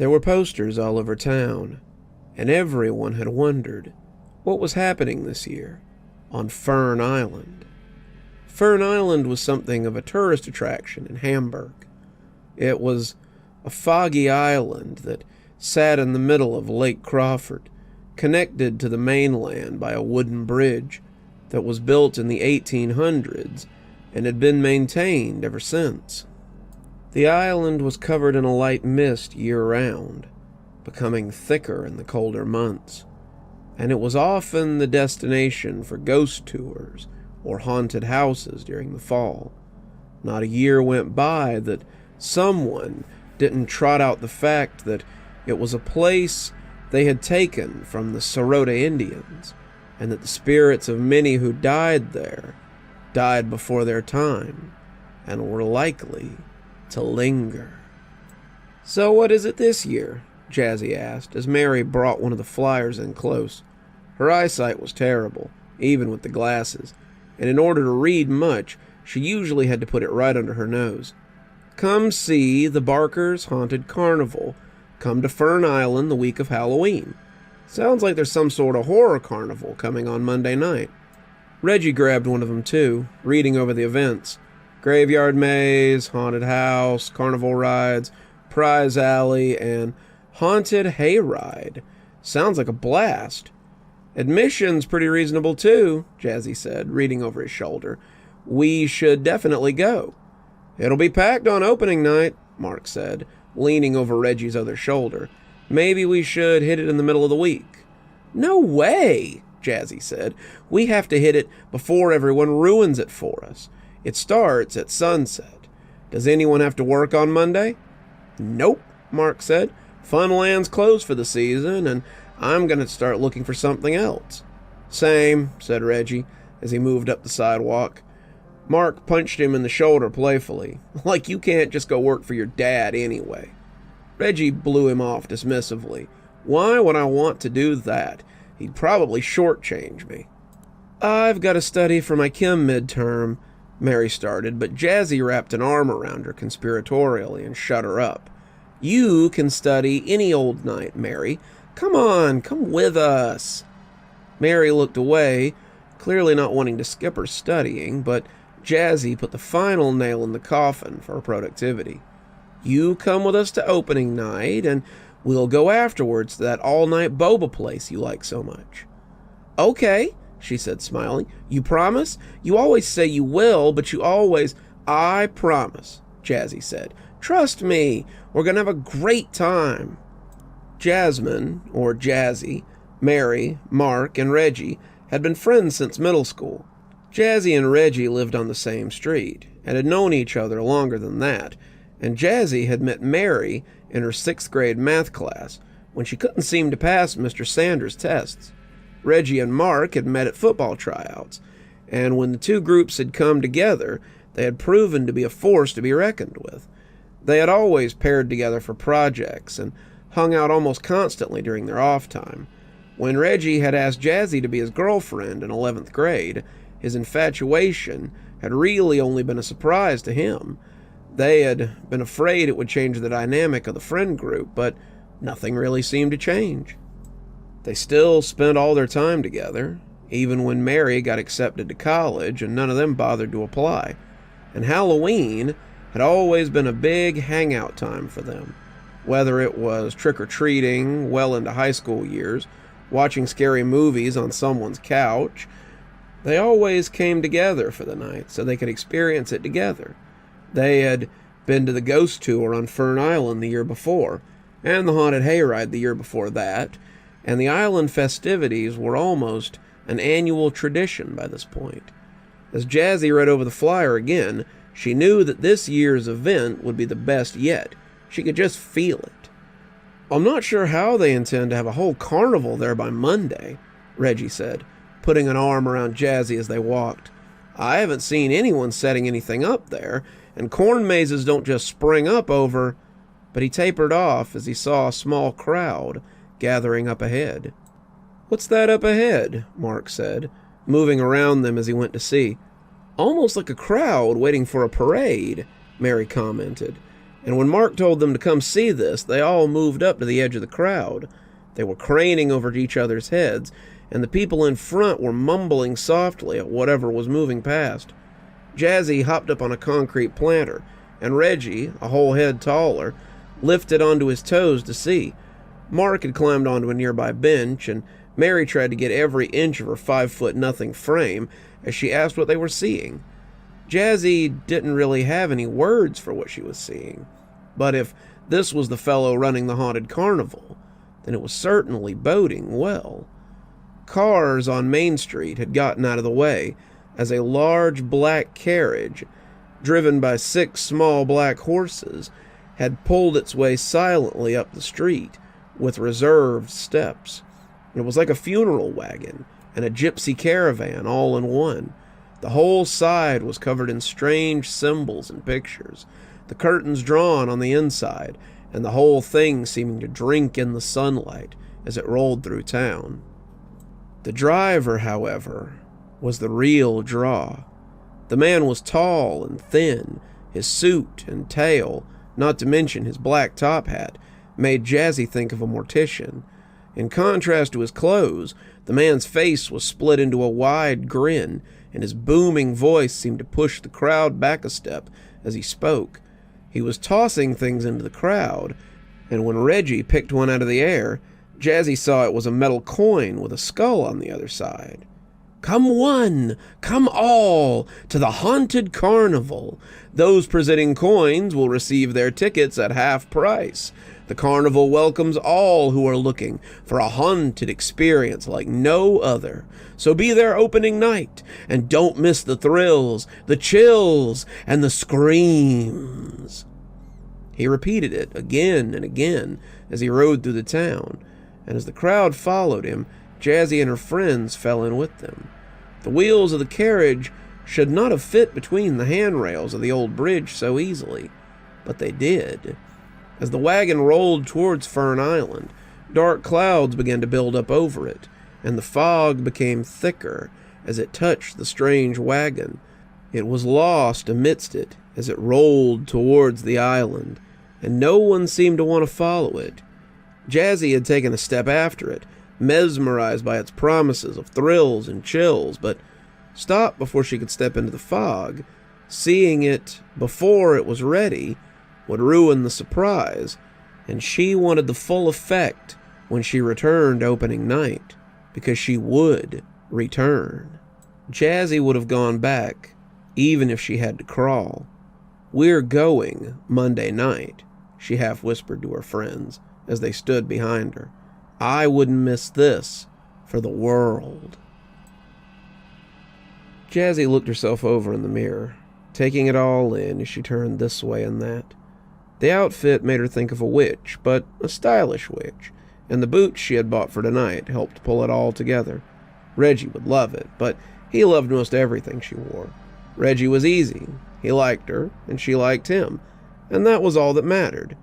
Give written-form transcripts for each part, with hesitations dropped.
There were posters all over town, and everyone had wondered what was happening this year on Fern Island. Fern Island was something of a tourist attraction in Hamburg. It was a foggy island that sat in the middle of Lake Crawford, connected to the mainland by a wooden bridge that was built in the 1800s and had been maintained ever since. The island was covered in a light mist year-round, becoming thicker in the colder months, and it was often the destination for ghost tours or haunted houses during the fall. Not a year went by that someone didn't trot out the fact that it was a place they had taken from the Sarota Indians, and that the spirits of many who died there died before their time and were likely to linger. "So what is it this year?" Jazzy asked as Mary brought one of the flyers in close. Her eyesight was terrible, even with the glasses, and in order to read much, she usually had to put it right under her nose. "Come see the Barkers' Haunted Carnival. Come to Fern Island the week of Halloween. Sounds like there's some sort of horror carnival coming on Monday night." Reggie grabbed one of them too, reading over the events. Graveyard maze, haunted house, carnival rides, prize alley, and haunted hayride. Sounds like a blast. "Admission's pretty reasonable too," Jazzy said, reading over his shoulder. "We should definitely go." "It'll be packed on opening night," Mark said, leaning over Reggie's other shoulder. "Maybe we should hit it in the middle of the week." "No way," Jazzy said. "We have to hit it before everyone ruins it for us. It starts at sunset. Does anyone have to work on Monday?" "Nope," Mark said. "Funland's closed for the season, and I'm going to start looking for something else." "Same," said Reggie, as he moved up the sidewalk. Mark punched him in the shoulder playfully. "Like you can't just go work for your dad anyway." Reggie blew him off dismissively. "Why would I want to do that? He'd probably shortchange me." "I've got to study for my chem midterm," Mary started, but Jazzy wrapped an arm around her conspiratorially and shut her up. "You can study any old night, Mary. Come on, come with us." Mary looked away, clearly not wanting to skip her studying, but Jazzy put the final nail in the coffin for her productivity. "You come with us to opening night, and we'll go afterwards to that all-night boba place you like so much." "Okay," she said, smiling. "You promise? You always say you will, but you always—" "I promise," Jazzy said. "Trust me, we're going to have a great time." Jasmine, or Jazzy, Mary, Mark, and Reggie had been friends since middle school. Jazzy and Reggie lived on the same street, and had known each other longer than that, and Jazzy had met Mary in her 6th grade math class when she couldn't seem to pass Mr. Sanders' tests. Reggie and Mark had met at football tryouts, and when the two groups had come together, they had proven to be a force to be reckoned with. They had always paired together for projects and hung out almost constantly during their off time. When Reggie had asked Jazzy to be his girlfriend in 11th grade, his infatuation had really only been a surprise to him. They had been afraid it would change the dynamic of the friend group, but nothing really seemed to change. They still spent all their time together, even when Mary got accepted to college and none of them bothered to apply. And Halloween had always been a big hangout time for them, whether it was trick-or-treating well into high school years, watching scary movies on someone's couch. They always came together for the night so they could experience it together. They had been to the ghost tour on Fern Island the year before, and the haunted hayride the year before that, and the island festivities were almost an annual tradition by this point. As Jazzy read over the flyer again, she knew that this year's event would be the best yet. She could just feel it. "I'm not sure how they intend to have a whole carnival there by Monday," Reggie said, putting an arm around Jazzy as they walked. "I haven't seen anyone setting anything up there, and corn mazes don't just spring up over—" But he tapered off as he saw a small crowd gathering up ahead. "What's that up ahead?" Mark said, moving around them as he went to see. "Almost like a crowd waiting for a parade," Mary commented. And when Mark told them to come see this, they all moved up to the edge of the crowd. They were craning over each other's heads, and the people in front were mumbling softly at whatever was moving past. Jazzy hopped up on a concrete planter, and Reggie, a whole head taller, lifted onto his toes to see. Mark had climbed onto a nearby bench, and Mary tried to get every inch of her 5'0" frame as she asked what they were seeing. Jazzy didn't really have any words for what she was seeing, but if this was the fellow running the haunted carnival, then it was certainly boding well. Cars on Main Street had gotten out of the way as a large black carriage, driven by 6 small black horses, had pulled its way silently up the street with reserved steps. It was like a funeral wagon and a gypsy caravan all in one. The whole side was covered in strange symbols and pictures, the curtains drawn on the inside, and the whole thing seeming to drink in the sunlight as it rolled through town. The driver, however, was the real draw. The man was tall and thin. His suit and tail, not to mention his black top hat, made Jazzy think of a mortician. In contrast to his clothes, the man's face was split into a wide grin, and his booming voice seemed to push the crowd back a step as he spoke. He was tossing things into the crowd, and when Reggie picked one out of the air, Jazzy saw it was a metal coin with a skull on the other side. "Come one, come all, to the haunted carnival. Those presenting coins will receive their tickets at half price. The carnival welcomes all who are looking for a haunted experience like no other. So be there opening night, and don't miss the thrills, the chills, and the screams." He repeated it again and again as he rode through the town, and as the crowd followed him, Jazzy and her friends fell in with them. The wheels of the carriage should not have fit between the handrails of the old bridge so easily, but they did. As the wagon rolled towards Fern Island, dark clouds began to build up over it, and the fog became thicker as it touched the strange wagon. It was lost amidst it as it rolled towards the island, and no one seemed to want to follow it. Jazzy had taken a step after it, mesmerized by its promises of thrills and chills, but stopped before she could step into the fog. Seeing it before it was ready would ruin the surprise, and she wanted the full effect when she returned opening night, because she would return. Jazzy would have gone back, even if she had to crawl. "We're going Monday night," she half whispered to her friends as they stood behind her. "I wouldn't miss this for the world." Jazzy looked herself over in the mirror, taking it all in as she turned this way and that. The outfit made her think of a witch, but a stylish witch, and the boots she had bought for tonight helped pull it all together. Reggie would love it, but he loved most everything she wore. Reggie was easy. He liked her, and she liked him, and that was all that mattered.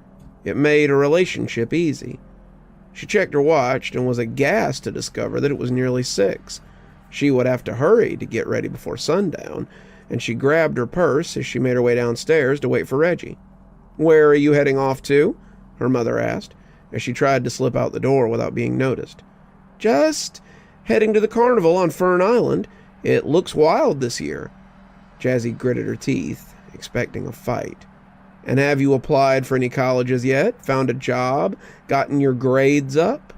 It made a relationship easy. She checked her watch and was aghast to discover that it was nearly 6. She would have to hurry to get ready before sundown, and she grabbed her purse as she made her way downstairs to wait for Reggie. "Where are you heading off to?" her mother asked, as she tried to slip out the door without being noticed. "Just heading to the carnival on Fern Island. It looks wild this year." Jazzy gritted her teeth, expecting a fight. "And have you applied for any colleges yet? Found a job? Gotten your grades up?"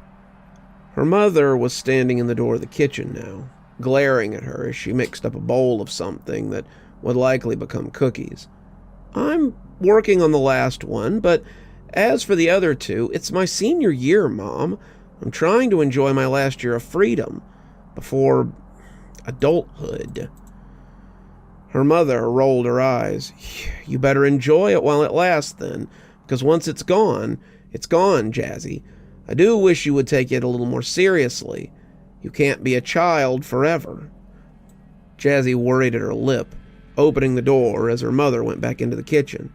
Her mother was standing in the door of the kitchen now, glaring at her as she mixed up a bowl of something that would likely become cookies. "I'm working on the last one, but as for the other 2, it's my senior year, Mom. I'm trying to enjoy my last year of freedom before adulthood." Her mother rolled her eyes. "You better enjoy it while it lasts then, because once it's gone, Jazzy. I do wish you would take it a little more seriously. You can't be a child forever." Jazzy worried at her lip, opening the door as her mother went back into the kitchen.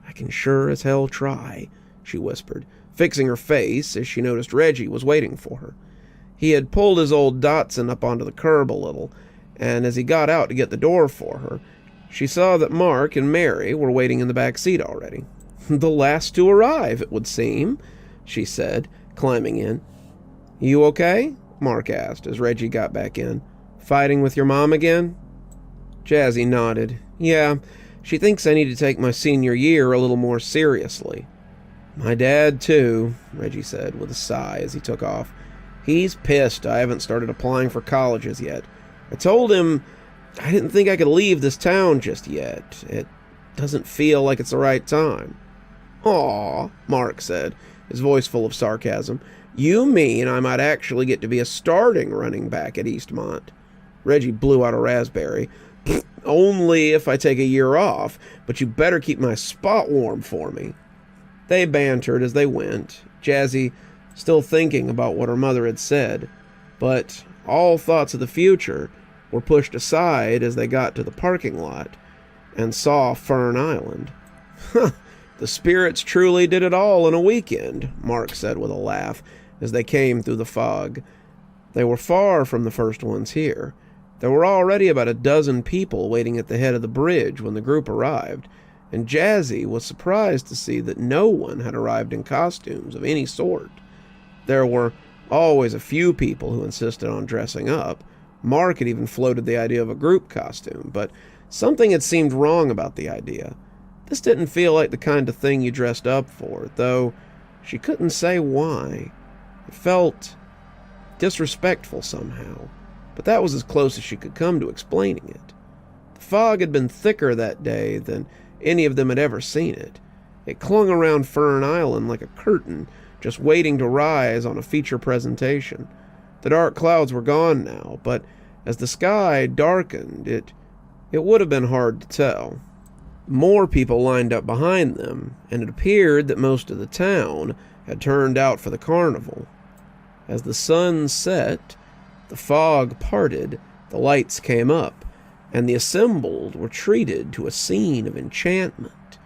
"I can sure as hell try," she whispered, fixing her face as she noticed Reggie was waiting for her. He had pulled his old Datsun up onto the curb a little, and as he got out to get the door for her, she saw that Mark and Mary were waiting in the back seat already. The last to arrive, it would seem, she said, climbing in. You okay? Mark asked as Reggie got back in. Fighting with your mom again? Jazzy nodded. Yeah, she thinks I need to take my senior year a little more seriously. My dad, too, Reggie said with a sigh as he took off. He's pissed I haven't started applying for colleges yet. I told him I didn't think I could leave this town just yet. It doesn't feel like it's the right time. Aw, Mark said, his voice full of sarcasm. You mean I might actually get to be a starting running back at Eastmont? Reggie blew out a raspberry. Only if I take a year off, but you better keep my spot warm for me. They bantered as they went, Jazzy still thinking about what her mother had said, but all thoughts of the future were pushed aside as they got to the parking lot and saw Fern Island. The spirits truly did it all in a weekend, Mark said with a laugh as they came through the fog. They were far from the first ones here. There were already about a dozen people waiting at the head of the bridge when the group arrived, and Jazzy was surprised to see that no one had arrived in costumes of any sort. There were always a few people who insisted on dressing up. Mark had even floated the idea of a group costume, but something had seemed wrong about the idea. This didn't feel like the kind of thing you dressed up for, though she couldn't say why. It felt disrespectful somehow, but that was as close as she could come to explaining it. The fog had been thicker that day than any of them had ever seen it. It clung around Fern Island like a curtain, just waiting to rise on a feature presentation. The dark clouds were gone now, but as the sky darkened, it would have been hard to tell. More people lined up behind them, and it appeared that most of the town had turned out for the carnival. As the sun set, the fog parted, the lights came up, and the assembled were treated to a scene of enchantment.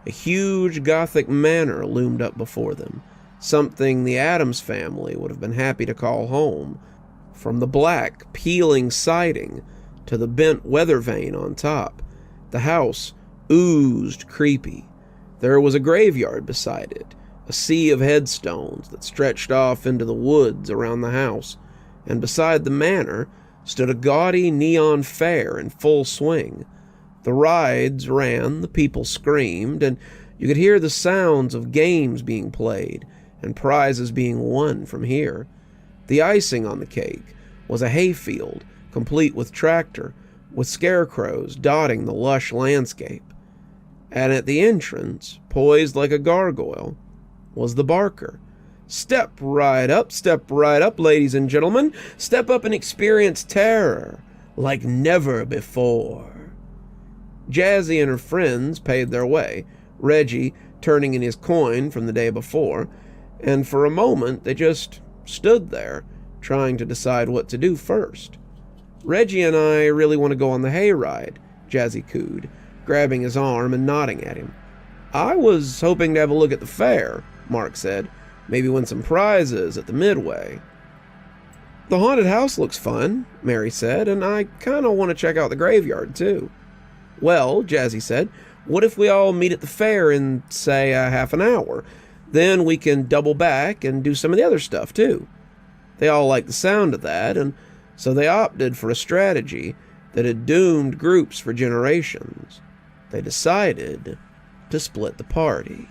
A huge Gothic manor loomed up before them, something the Addams family would have been happy to call home. From the black, peeling siding to the bent weather vane on top, the house oozed creepy. There was a graveyard beside it, a sea of headstones that stretched off into the woods around the house, and beside the manor stood a gaudy neon fair in full swing. The rides ran, the people screamed, and you could hear the sounds of games being played and prizes being won from here. The icing on the cake was a hayfield, complete with tractor, with scarecrows dotting the lush landscape. And at the entrance, poised like a gargoyle, was the barker. Step right up, ladies and gentlemen. Step up and experience terror like never before. Jazzy and her friends paid their way, Reggie turning in his coin from the day before, and for a moment they just stood there, trying to decide what to do first. Reggie and I really want to go on the hayride, Jazzy cooed, grabbing his arm and nodding at him. I was hoping to have a look at the fair, Mark said. Maybe win some prizes at the midway. The haunted house looks fun, Mary said, and I kind of want to check out the graveyard too. Well, Jazzy said, what if we all meet at the fair in, say, a half an hour? Then we can double back and do some of the other stuff too. They all liked the sound of that, and so they opted for a strategy that had doomed groups for generations. They decided to split the party.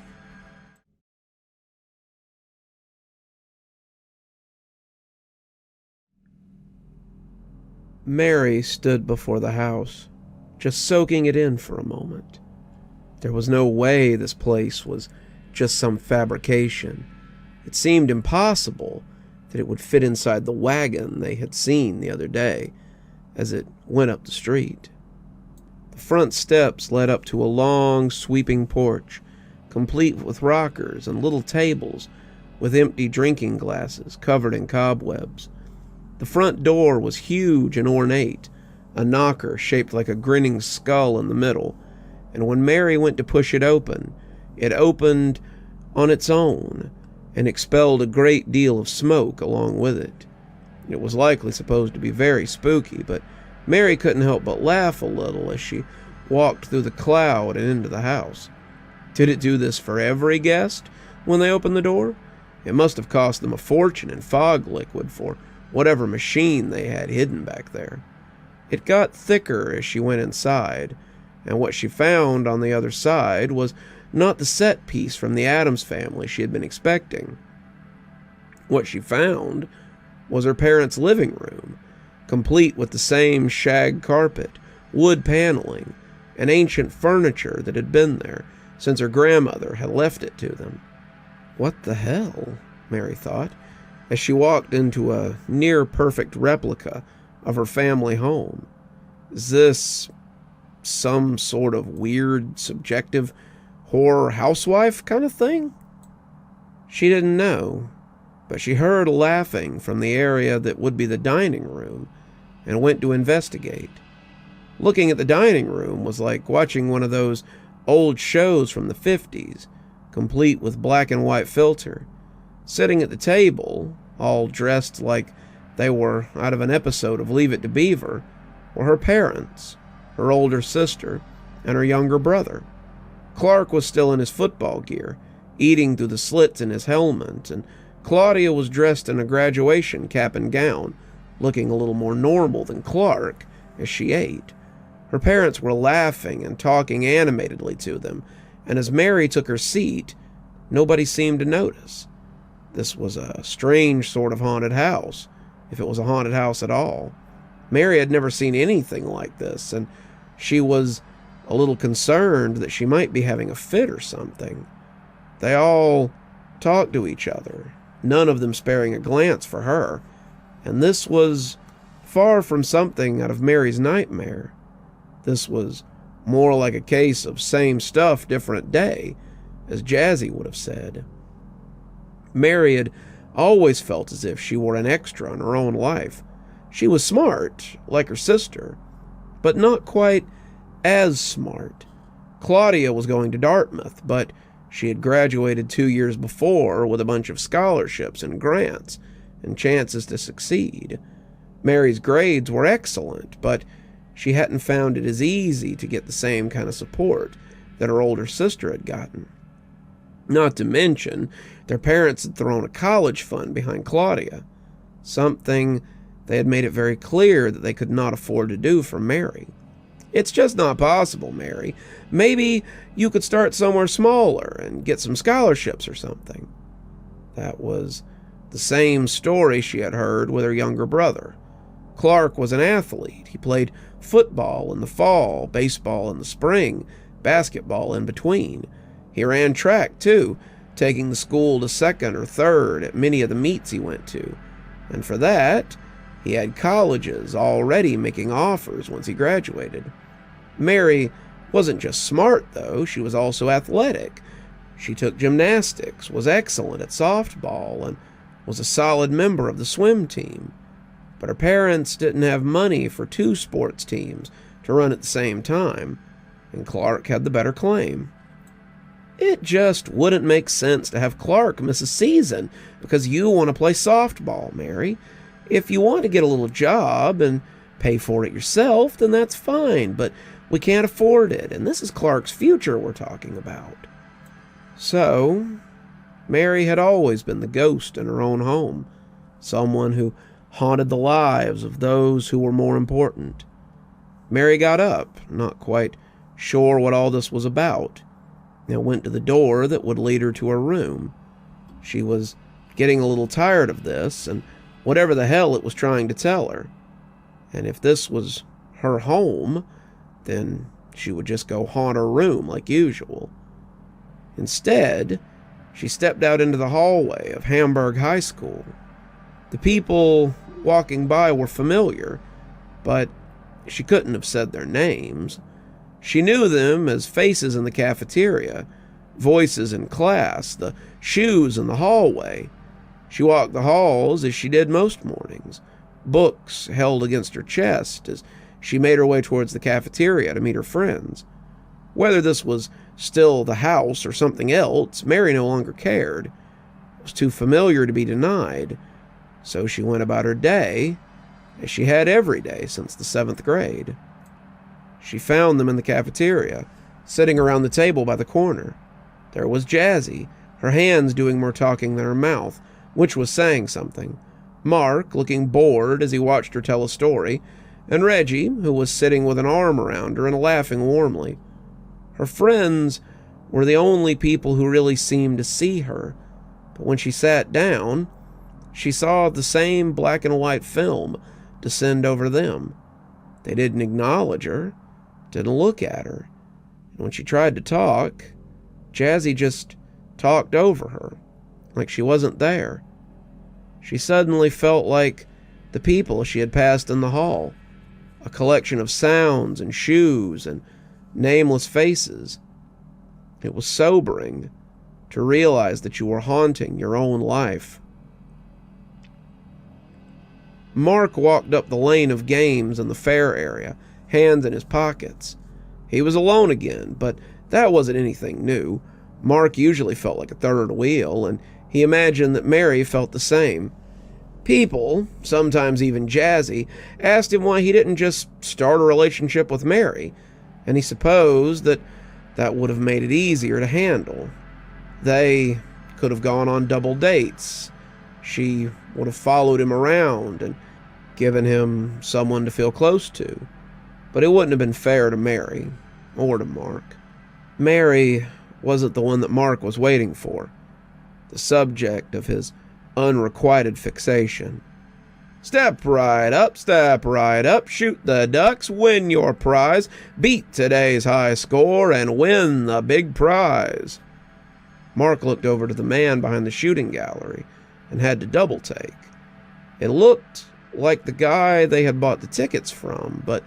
Mary stood before the house, just soaking it in for a moment. There was no way this place was just some fabrication. It seemed impossible that it would fit inside the wagon they had seen the other day as it went up the street. The front steps led up to a long, sweeping porch, complete with rockers and little tables with empty drinking glasses covered in cobwebs. The front door was huge and ornate, a knocker shaped like a grinning skull in the middle, and when Mary went to push it opened on its own and expelled a great deal of smoke along with it. It was likely supposed to be very spooky, but Mary couldn't help but laugh a little as she walked through the cloud and into the house. Did it do this for every guest when they opened the door? It must have cost them a fortune in fog liquid for whatever machine they had hidden back there. It got thicker as she went inside, and what she found on the other side was not the set piece from the Addams family she had been expecting. What she found was her parents' living room, complete with the same shag carpet, wood paneling, and ancient furniture that had been there since her grandmother had left it to them. What the hell, Mary thought, as she walked into a near-perfect replica of her family home. Is this some sort of weird, subjective horror housewife kind of thing? She didn't know, but she heard laughing from the area that would be the dining room and went to investigate. Looking at the dining room was like watching one of those old shows from the 50s, complete with black and white filter. Sitting at the table, all dressed like they were out of an episode of Leave It to Beaver, were her parents, her older sister, and her younger brother. Clark was still in his football gear, eating through the slits in his helmet, and Claudia was dressed in a graduation cap and gown, looking a little more normal than Clark as she ate. Her parents were laughing and talking animatedly to them, and as Mary took her seat, nobody seemed to notice. This was a strange sort of haunted house, if it was a haunted house at all. Mary had never seen anything like this, and she was a little concerned that she might be having a fit or something. They all talked to each other, none of them sparing a glance for her, and this was far from something out of Mary's nightmare. This was more like a case of same stuff, different day, as Jazzy would have said. Mary had always felt as if she were an extra in her own life. She was smart, like her sister, but not quite as smart. Claudia was going to Dartmouth, but she had graduated 2 years before with a bunch of scholarships and grants and chances to succeed. Mary's grades were excellent, but she hadn't found it as easy to get the same kind of support that her older sister had gotten. Not to mention, their parents had thrown a college fund behind Claudia, something they had made it very clear that they could not afford to do for Mary. It's just not possible, Mary. Maybe you could start somewhere smaller and get some scholarships or something. That was the same story she had heard with her younger brother. Clark was an athlete. He played football in the fall, baseball in the spring, basketball in between. He ran track, too, taking the school to second or third at many of the meets he went to. And for that, he had colleges already making offers once he graduated. Mary wasn't just smart, though. She was also athletic. She took gymnastics, was excellent at softball, and was a solid member of the swim team. But her parents didn't have money for 2 sports teams to run at the same time, and Clark had the better claim. It just wouldn't make sense to have Clark miss a season because you want to play softball, Mary. If you want to get a little job and pay for it yourself, then that's fine, but we can't afford it, and this is Clark's future we're talking about. So, Mary had always been the ghost in her own home, someone who haunted the lives of those who were more important. Mary got up, not quite sure what all this was about, and went to the door that would lead her to her room. She was getting a little tired of this, and whatever the hell it was trying to tell her. And if this was her home, then she would just go haunt her room like usual. Instead, she stepped out into the hallway of Hamburg High School. The people walking by were familiar, but she couldn't have said their names. She knew them as faces in the cafeteria, voices in class, the shoes in the hallway. She walked the halls as she did most mornings, books held against her chest as she made her way towards the cafeteria to meet her friends. Whether this was still the house or something else, Mary no longer cared. It was too familiar to be denied, so she went about her day, as she had every day since the 7th grade. She found them in the cafeteria, sitting around the table by the corner. There was Jazzy, her hands doing more talking than her mouth, which was saying something. Mark, looking bored as he watched her tell a story, and Reggie, who was sitting with an arm around her and laughing warmly. Her friends were the only people who really seemed to see her, but when she sat down, she saw the same black and white film descend over them. They didn't acknowledge her, didn't look at her, and when she tried to talk, Jazzy just talked over her, like she wasn't there. She suddenly felt like the people she had passed in the hall, a collection of sounds and shoes and nameless faces. It was sobering to realize that you were haunting your own life. Mark walked up the lane of games in the fair area, hands in his pockets. He was alone again, but that wasn't anything new. Mark usually felt like a third wheel, and he imagined that Mary felt the same. People, sometimes even Jazzy, asked him why he didn't just start a relationship with Mary, and he supposed that that would have made it easier to handle. They could have gone on double dates. She would have followed him around and given him someone to feel close to. But it wouldn't have been fair to Mary, or to Mark. Mary wasn't the one that Mark was waiting for, the subject of his unrequited fixation. Step right up, shoot the ducks, win your prize, beat today's high score, and win the big prize. Mark looked over to the man behind the shooting gallery and had to double take. It looked like the guy they had bought the tickets from, but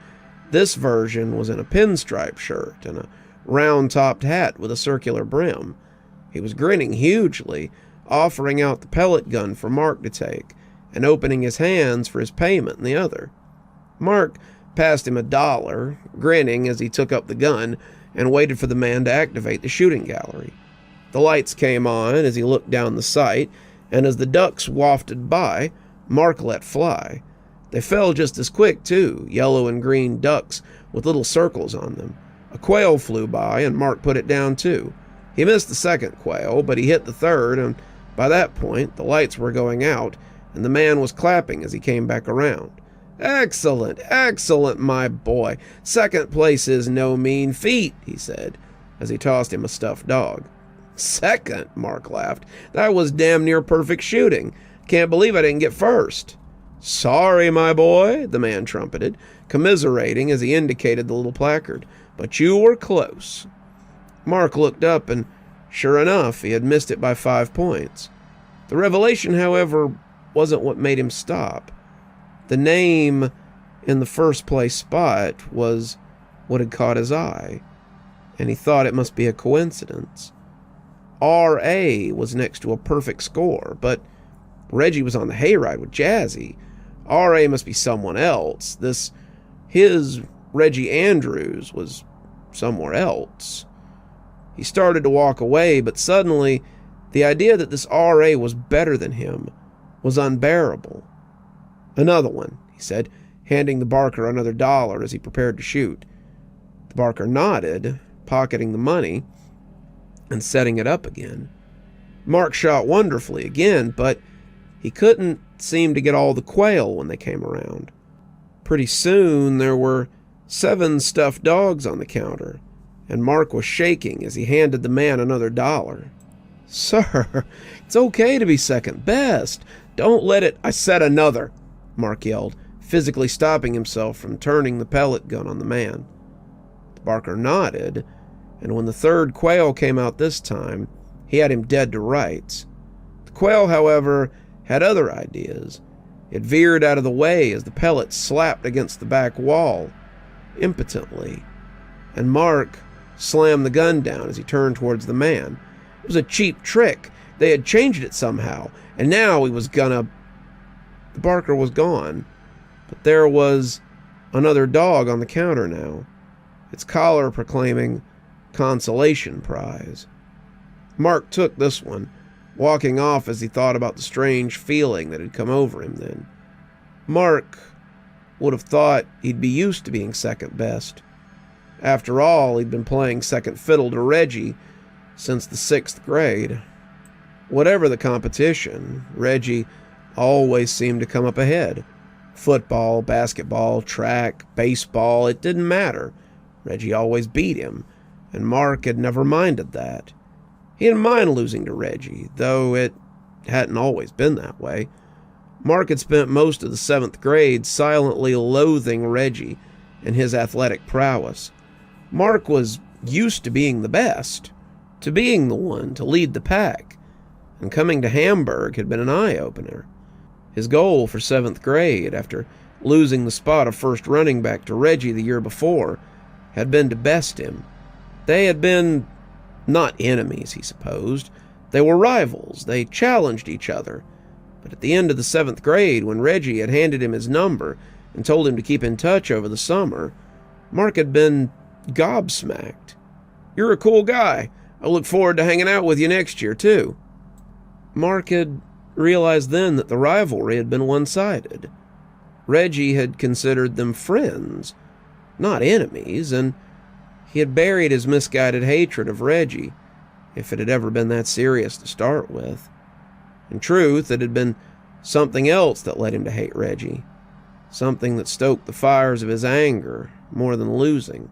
this version was in a pinstripe shirt and a round-topped hat with a circular brim. He was grinning hugely, offering out the pellet gun for Mark to take, and opening his hands for his payment in the other. Mark passed him $1, grinning as he took up the gun and waited for the man to activate the shooting gallery. The lights came on as he looked down the sight, and as the ducks wafted by, Mark let fly. They fell just as quick, too, yellow and green ducks with little circles on them. A quail flew by, and Mark put it down, too. He missed the second quail, but he hit the third, and by that point, the lights were going out, and the man was clapping as he came back around. Excellent, excellent, my boy. Second place is no mean feat, he said, as he tossed him a stuffed dog. Second, Mark laughed. That was damn near perfect shooting. Can't believe I didn't get first. Sorry, my boy, the man trumpeted, commiserating as he indicated the little placard, but you were close. Mark looked up, and sure enough, he had missed it by 5 points. The revelation, however, wasn't what made him stop. The name in the first place spot was what had caught his eye, and he thought it must be a coincidence. R.A. was next to a perfect score, but Reggie was on the hayride with Jazzy. R.A. must be someone else. His Reggie Andrews was somewhere else. He started to walk away, but suddenly the idea that this R.A. was better than him was unbearable. Another one, he said, handing the barker another $1 as he prepared to shoot. The barker nodded, pocketing the money and setting it up again. Mark shot wonderfully again, but he couldn't seem to get all the quail when they came around. Pretty soon there were 7 stuffed dogs on the counter, and Mark was shaking as he handed the man another $1. Sir, it's okay to be second best. Don't let it... I said another, Mark yelled, physically stopping himself from turning the pellet gun on the man. The barker nodded, and when the third quail came out this time, he had him dead to rights. The quail, however, had other ideas. It veered out of the way as the pellet slapped against the back wall, impotently, and Mark slammed the gun down as he turned towards the man. It was a cheap trick. They had changed it somehow, and now he was gonna... The barker was gone, but there was another dog on the counter now, its collar proclaiming consolation prize. Mark took this one, walking off as he thought about the strange feeling that had come over him then. Mark would have thought he'd be used to being second best. After all, he'd been playing second fiddle to Reggie since the 6th grade. Whatever the competition, Reggie always seemed to come up ahead. Football, basketball, track, baseball, it didn't matter. Reggie always beat him, and Mark had never minded that. He didn't mind losing to Reggie, though it hadn't always been that way. Mark had spent most of the 7th grade silently loathing Reggie and his athletic prowess. Mark was used to being the best, to being the one to lead the pack, and coming to Hamburg had been an eye-opener. His goal for 7th grade, after losing the spot of first running back to Reggie the year before, had been to best him. They had been not enemies, he supposed. They were rivals. They challenged each other. But at the end of the 7th grade, when Reggie had handed him his number and told him to keep in touch over the summer, Mark had been gobsmacked. "You're a cool guy. I look forward to hanging out with you next year, too." Mark had realized then that the rivalry had been one-sided. Reggie had considered them friends, not enemies, and he had buried his misguided hatred of Reggie, if it had ever been that serious to start with. In truth, it had been something else that led him to hate Reggie, something that stoked the fires of his anger more than losing.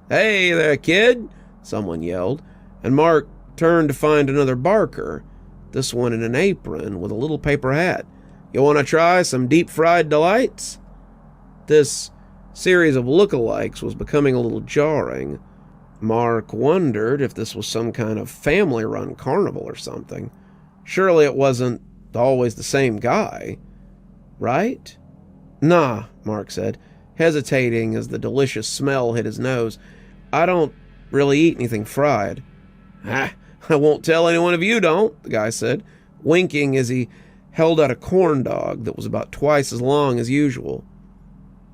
"Hey there, kid," someone yelled, and Mark turned to find another barker, this one in an apron with a little paper hat. "You want to try some deep-fried delights?" This series of lookalikes was becoming a little jarring. Mark wondered if this was some kind of family-run carnival or something. Surely it wasn't always the same guy, right? "Nah," Mark said, hesitating as the delicious smell hit his nose. "I don't really eat anything fried." "Ah, I won't tell anyone if you don't," the guy said, winking as he held out a corn dog that was about twice as long as usual.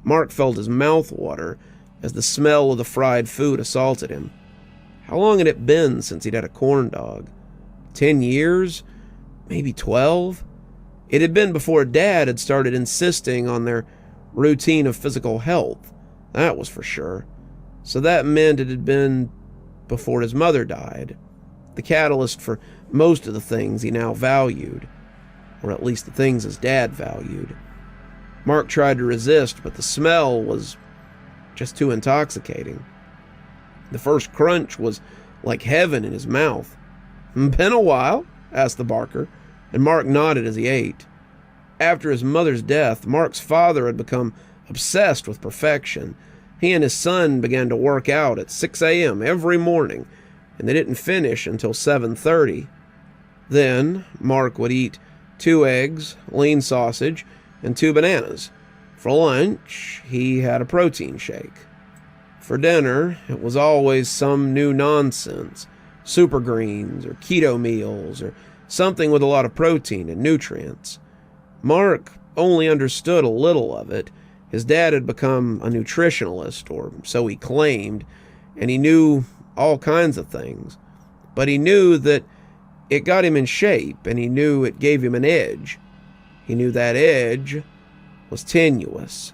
Mark felt his mouth water as the smell of the fried food assaulted him. How long had it been since he'd had a corn dog? 10 years? Maybe 12? It had been before Dad had started insisting on their routine of physical health, that was for sure. So that meant it had been before his mother died, the catalyst for most of the things he now valued, or at least the things his dad valued. Mark tried to resist, but the smell was just too intoxicating. The first crunch was like heaven in his mouth. "Been a while?" asked the barker, and Mark nodded as he ate. After his mother's death, Mark's father had become obsessed with perfection. He and his son began to work out at 6 a.m. every morning, and they didn't finish until 7:30. Then Mark would eat 2 eggs, lean sausage, and 2 bananas. For lunch, he had a protein shake. For dinner, it was always some new nonsense, super greens or keto meals or something with a lot of protein and nutrients. Mark only understood a little of it. His dad had become a nutritionalist, or so he claimed, and he knew all kinds of things. But he knew that it got him in shape, and he knew it gave him an edge. He knew that edge was tenuous.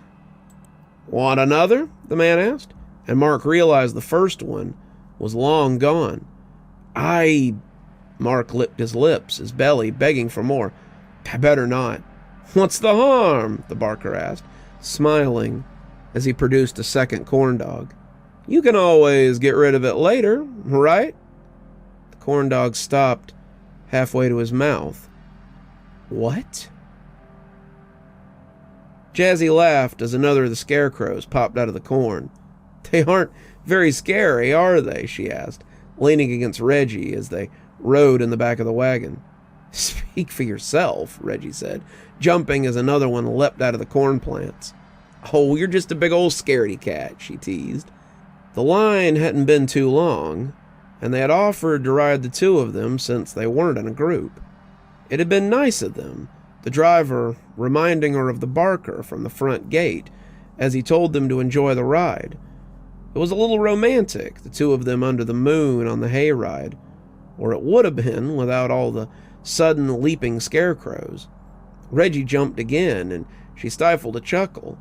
"Want another?" the man asked, and Mark realized the first one was long gone. Mark licked his lips, his belly begging for more. "I better not." "What's the harm?" the barker asked, smiling as he produced a second corn dog. "You can always get rid of it later, right?" The corn dog stopped halfway to his mouth. "What?" Jazzy laughed as another of the scarecrows popped out of the corn. "They aren't very scary, are they?" she asked, leaning against Reggie as they rode in the back of the wagon. "Speak for yourself," Reggie said, jumping as another one leapt out of the corn plants. "Oh, you're just a big old scaredy cat," she teased. The line hadn't been too long, and they had offered to ride the 2 of them since they weren't in a group. It had been nice of them, the driver reminding her of the barker from the front gate as he told them to enjoy the ride. It was a little romantic, the 2 of them under the moon on the hayride, or it would have been without all the sudden leaping scarecrows. Reggie jumped again, and she stifled a chuckle.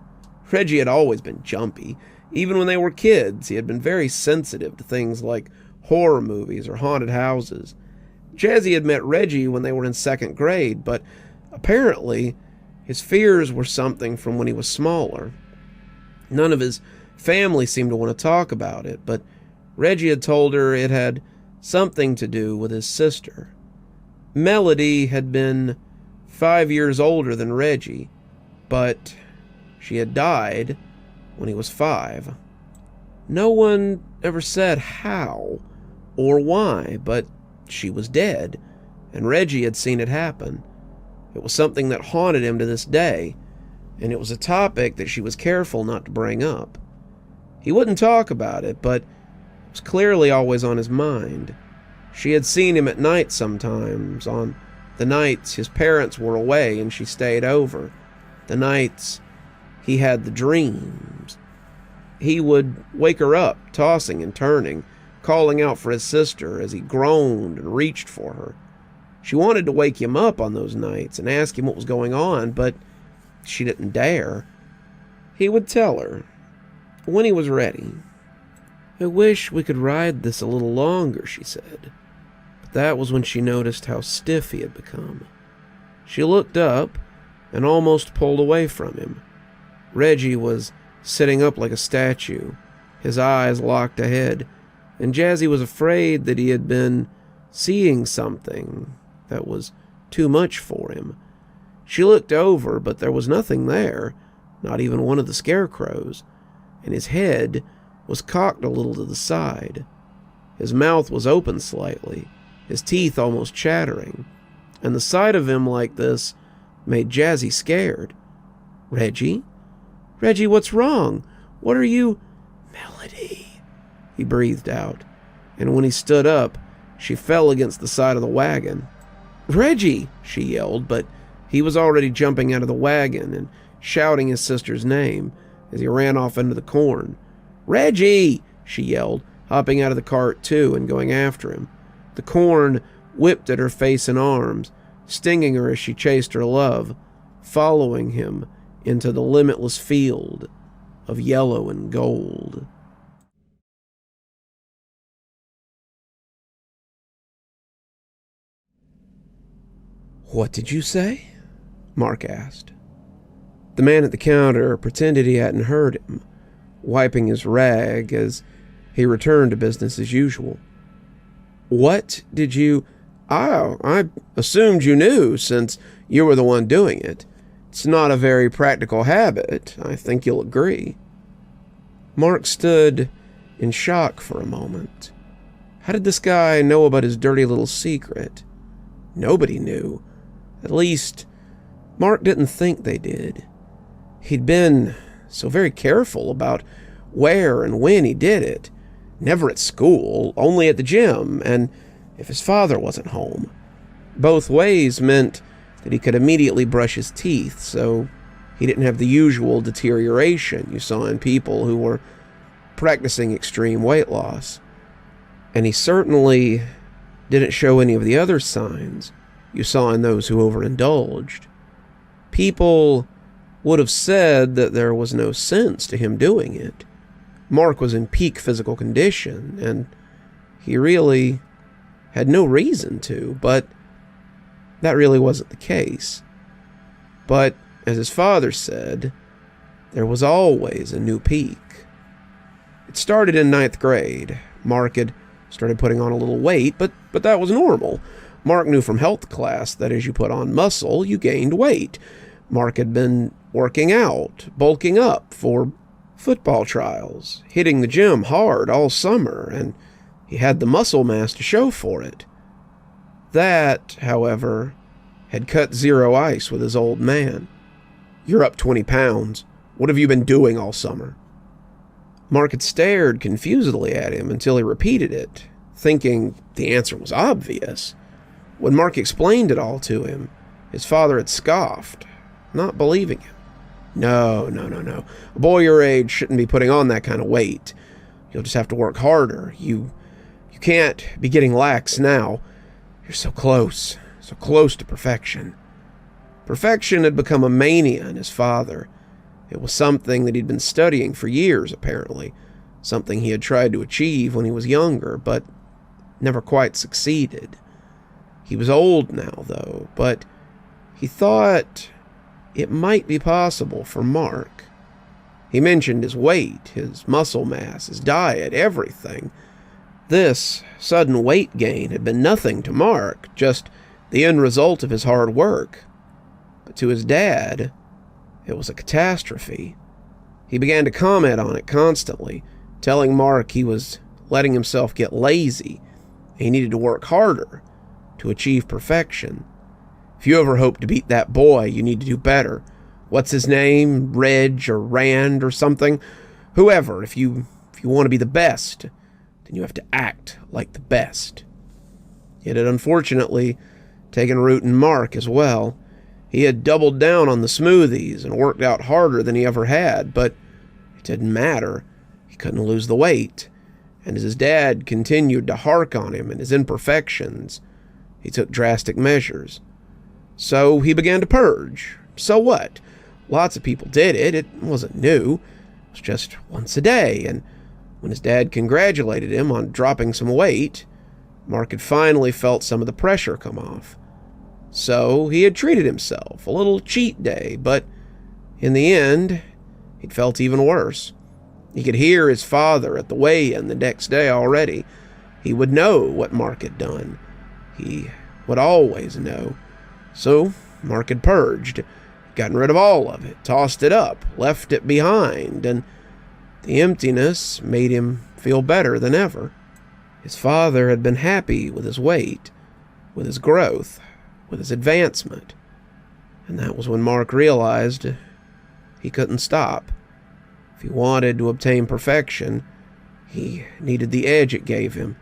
Reggie had always been jumpy. Even when they were kids, he had been very sensitive to things like horror movies or haunted houses. Jazzy had met Reggie when they were in 2nd grade, but apparently his fears were something from when he was smaller. None of his family seemed to want to talk about it, but Reggie had told her it had something to do with his sister. Melody had been 5 years older than Reggie, but she had died when he was 5. No one ever said how or why, but she was dead, and Reggie had seen it happen. It was something that haunted him to this day, and it was a topic that she was careful not to bring up. He wouldn't talk about it, but it was clearly always on his mind. She had seen him at night sometimes, on the nights his parents were away and she stayed over, the nights he had the dreams. He would wake her up, tossing and turning, calling out for his sister as he groaned and reached for her. She wanted to wake him up on those nights and ask him what was going on, but she didn't dare. He would tell her when he was ready. "I wish we could ride this a little longer," she said. But that was when she noticed how stiff he had become. She looked up and almost pulled away from him. Reggie was sitting up like a statue, his eyes locked ahead, and Jazzy was afraid that he had been seeing something that was too much for him. She looked over, but there was nothing there, not even one of the scarecrows, and his head was cocked a little to the side. His mouth was open slightly, his teeth almost chattering, and the sight of him like this made Jazzy scared. "Reggie? Reggie, what's wrong? What are you—" "Melody," he breathed out, and when he stood up, she fell against the side of the wagon. "Reggie!" she yelled, but he was already jumping out of the wagon and shouting his sister's name as he ran off into the corn. "Reggie!" she yelled, hopping out of the cart too and going after him. The corn whipped at her face and arms, stinging her as she chased her love, following him into the limitless field of yellow and gold. "What did you say?" Mark asked. The man at the counter pretended he hadn't heard him, wiping his rag as he returned to business as usual. "What did you— I assumed you knew since you were the one doing it. It's not a very practical habit, I think you'll agree." Mark stood in shock for a moment. How did this guy know about his dirty little secret? Nobody knew. At least, Mark didn't think they did. He'd been so very careful about where and when he did it. Never at school, only at the gym, and if his father wasn't home. Both ways meant that he could immediately brush his teeth, so he didn't have the usual deterioration you saw in people who were practicing extreme weight loss. And he certainly didn't show any of the other signs you saw in those who overindulged. People would have said that there was no sense to him doing it. Mark was in peak physical condition, and he really had no reason to, but that really wasn't the case. But, as his father said, there was always a new peak. It started in 9th grade. Mark had started putting on a little weight, but that was normal. Mark knew from health class that as you put on muscle, you gained weight. Mark had been working out, bulking up for football trials, hitting the gym hard all summer, and he had the muscle mass to show for it. That, however, had cut zero ice with his old man. "You're up 20 pounds. What have you been doing all summer?" Mark had stared confusedly at him until he repeated it, thinking the answer was obvious. When Mark explained it all to him, his father had scoffed, not believing him. No. A boy your age shouldn't be putting on that kind of weight. You'll just have to work harder. You can't be getting lax now. You're so close to perfection." Perfection had become a mania in his father. It was something that he'd been studying for years, apparently. Something he had tried to achieve when he was younger, but never quite succeeded. He was old now, though, but he thought it might be possible for Mark. He mentioned his weight, his muscle mass, his diet, everything. This sudden weight gain had been nothing to Mark, just the end result of his hard work. But to his dad, it was a catastrophe. He began to comment on it constantly, telling Mark he was letting himself get lazy. He needed to work harder to achieve perfection. If you ever hope to beat that boy, you need to do better. What's his name? Reg or Rand or something? Whoever, if you want to be the best, then you have to act like the best. It had unfortunately taken root in Mark as well. He had doubled down on the smoothies and worked out harder than he ever had, but it didn't matter. He couldn't lose the weight. And as his dad continued to hark on him and his imperfections, he took drastic measures. So he began to purge. So what? Lots of people did it. It wasn't new. It was just once a day. And when his dad congratulated him on dropping some weight, Mark had finally felt some of the pressure come off. So he had treated himself, a little cheat day, but in the end, he'd felt even worse. He could hear his father at the weigh-in the next day already. He would know what Mark had done. He would always know. So Mark had purged, gotten rid of all of it, tossed it up, left it behind, and the emptiness made him feel better than ever. His father had been happy with his weight, with his growth, with his advancement. And that was when Mark realized he couldn't stop. If he wanted to obtain perfection, he needed the edge it gave him.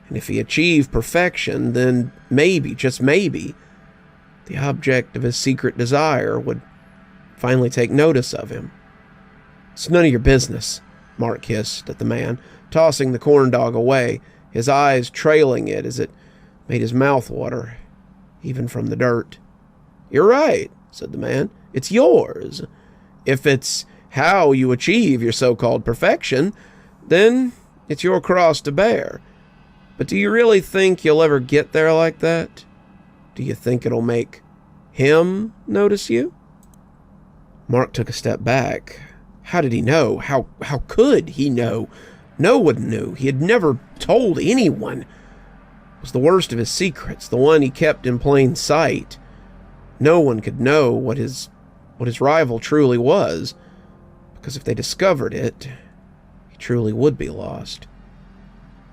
And if he achieved perfection, then maybe, just maybe, the object of his secret desire would finally take notice of him. "It's none of your business," Mark hissed at the man, tossing the corn dog away, his eyes trailing it as it made his mouth water, even from the dirt. "You're right," said the man. "It's yours. If it's how you achieve your so-called perfection, then it's your cross to bear. But do you really think you'll ever get there like that? Do you think it'll make him notice you?" Mark took a step back. How did he know? How could he know? No one knew. He had never told anyone. It was the worst of his secrets, the one he kept in plain sight. No one could know what his rival truly was, because if they discovered it, he truly would be lost.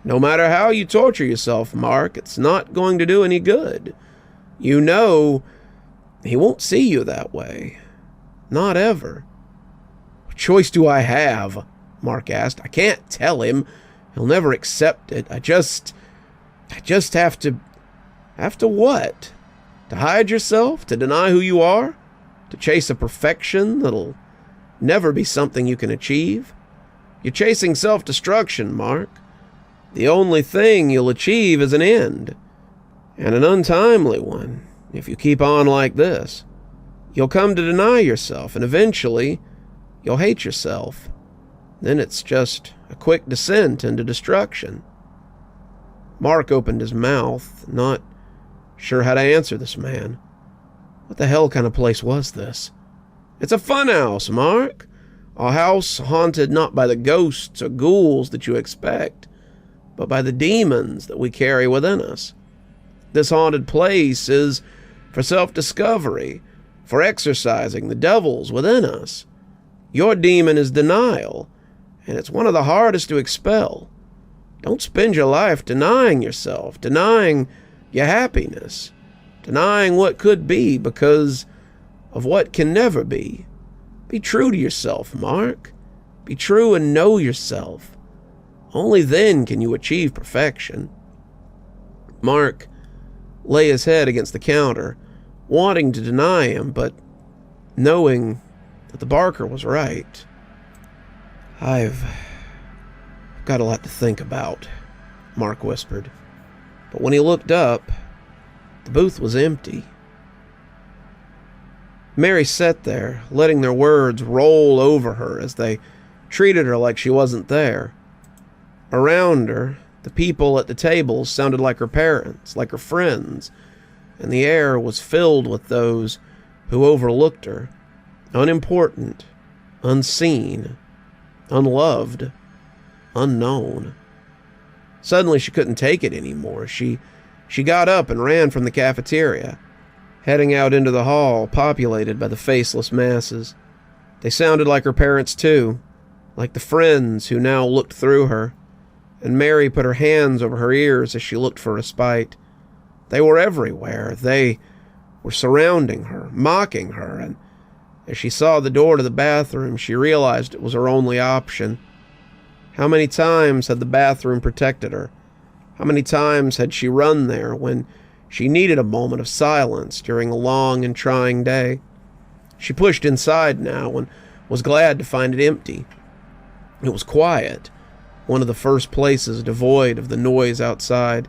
"No matter how you torture yourself, Mark, it's not going to do any good. You know he won't see you that way. Not ever." "What choice do I have?" Mark asked. "I can't tell him. He'll never accept it. I just have to... Have to what? To hide yourself? To deny who you are? To chase a perfection that'll never be something you can achieve? You're chasing self-destruction, Mark. The only thing you'll achieve is an end, and an untimely one, if you keep on like this. You'll come to deny yourself, and eventually you'll hate yourself. Then it's just a quick descent into destruction." Mark opened his mouth, not sure how to answer this man. What the hell kind of place was this? "It's a funhouse, Mark. A house haunted not by the ghosts or ghouls that you expect, but by the demons that we carry within us. This haunted place is for self-discovery, for exercising the devils within us. Your demon is denial, and it's one of the hardest to expel. Don't spend your life denying yourself, denying your happiness, denying what could be because of what can never be. Be true to yourself, Mark. Be true and know yourself. Only then can you achieve perfection." Mark lay his head against the counter, wanting to deny him, but knowing that the barker was right. I've got a lot to think about," Mark whispered. But when he looked up, the booth was empty. Mary sat there, letting their words roll over her as they treated her like she wasn't there. Around her, The people at the tables sounded like her parents, like her friends, and the air was filled with those who overlooked her, unimportant, unseen, unloved, unknown. Suddenly she couldn't take it anymore. She got up and ran from the cafeteria, heading out into the hall populated by the faceless masses. They sounded like her parents too, like the friends who now looked through her, and Mary put her hands over her ears as she looked for respite. They were everywhere. They were surrounding her, mocking her, and as she saw the door to the bathroom, she realized it was her only option. How many times had the bathroom protected her? How many times had she run there when she needed a moment of silence during a long and trying day? She pushed inside now and was glad to find it empty. It was quiet, one of the first places devoid of the noise outside,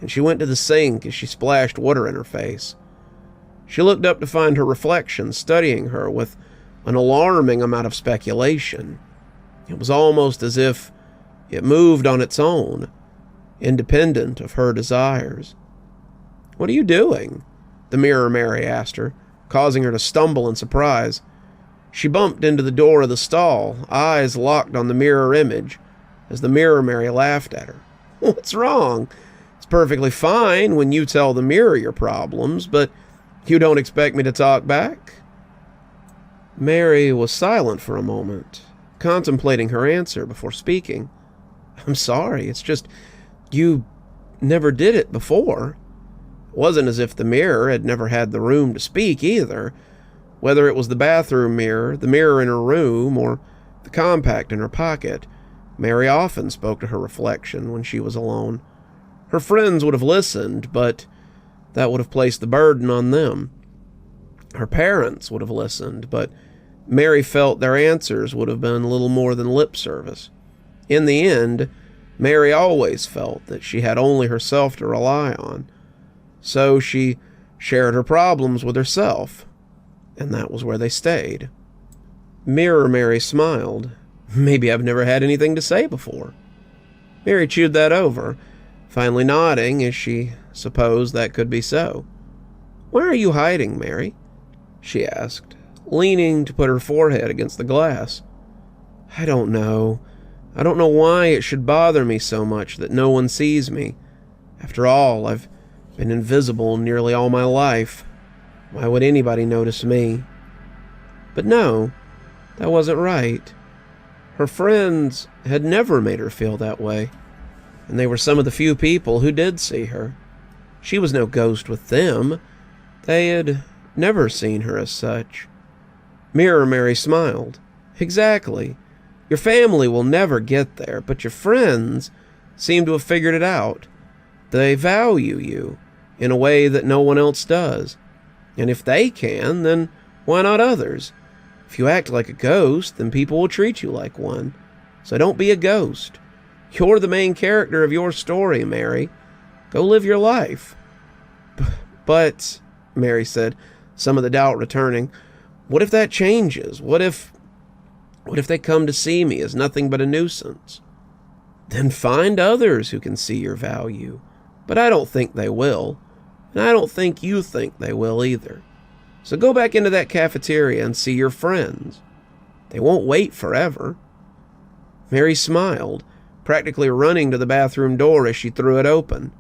and she went to the sink as she splashed water in her face. She looked up to find her reflection studying her with an alarming amount of speculation. It was almost as if it moved on its own, independent of her desires. "What are you doing?" the Mirror Mary asked her, causing her to stumble in surprise. She bumped into the door of the stall, eyes locked on the mirror image, as the Mirror Mary laughed at her. "What's wrong? It's perfectly fine when you tell the mirror your problems, but you don't expect me to talk back?" Mary was silent for a moment, contemplating her answer before speaking. "I'm sorry, it's just, you never did it before." It wasn't as if the mirror had never had the room to speak either. Whether it was the bathroom mirror, the mirror in her room, or the compact in her pocket, Mary often spoke to her reflection when she was alone. Her friends would have listened, but that would have placed the burden on them. Her parents would have listened, but Mary felt their answers would have been little more than lip service. In the end, Mary always felt that she had only herself to rely on, so she shared her problems with herself, and that was where they stayed. Mirror Mary smiled. "Maybe I've never had anything to say before." Mary chewed that over, finally nodding as she supposed that could be so. "Why are you hiding, Mary?" she asked, leaning to put her forehead against the glass. "I don't know. I don't know why it should bother me so much that no one sees me. After all, I've been invisible nearly all my life. Why would anybody notice me?" But no, that wasn't right. Her friends had never made her feel that way, and they were some of the few people who did see her. She was no ghost with them. They had never seen her as such. Mirror Mary smiled. "Exactly. Your family will never get there, but your friends seem to have figured it out. They value you in a way that no one else does. And if they can, then why not others? If you act like a ghost, then people will treat you like one. So don't be a ghost. You're the main character of your story, Mary. Go live your life." But, Mary said, some of the doubt returning, "what if that changes? What if they come to see me as nothing but a nuisance?" "Then find others who can see your value. But I don't think they will. And I don't think you think they will either. So go back into that cafeteria and see your friends. They won't wait forever." Mary smiled, practically running to the bathroom door as she threw it open.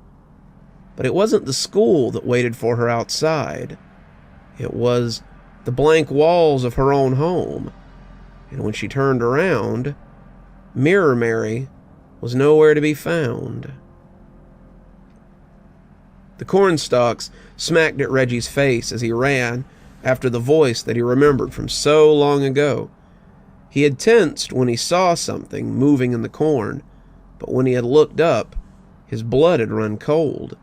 But it wasn't the school that waited for her outside. It was the blank walls of her own home. And when she turned around, Mirror Mary was nowhere to be found. The cornstalks smacked at Reggie's face as he ran after the voice that he remembered from so long ago. He had tensed when he saw something moving in the corn, but when he had looked up, his blood had run cold.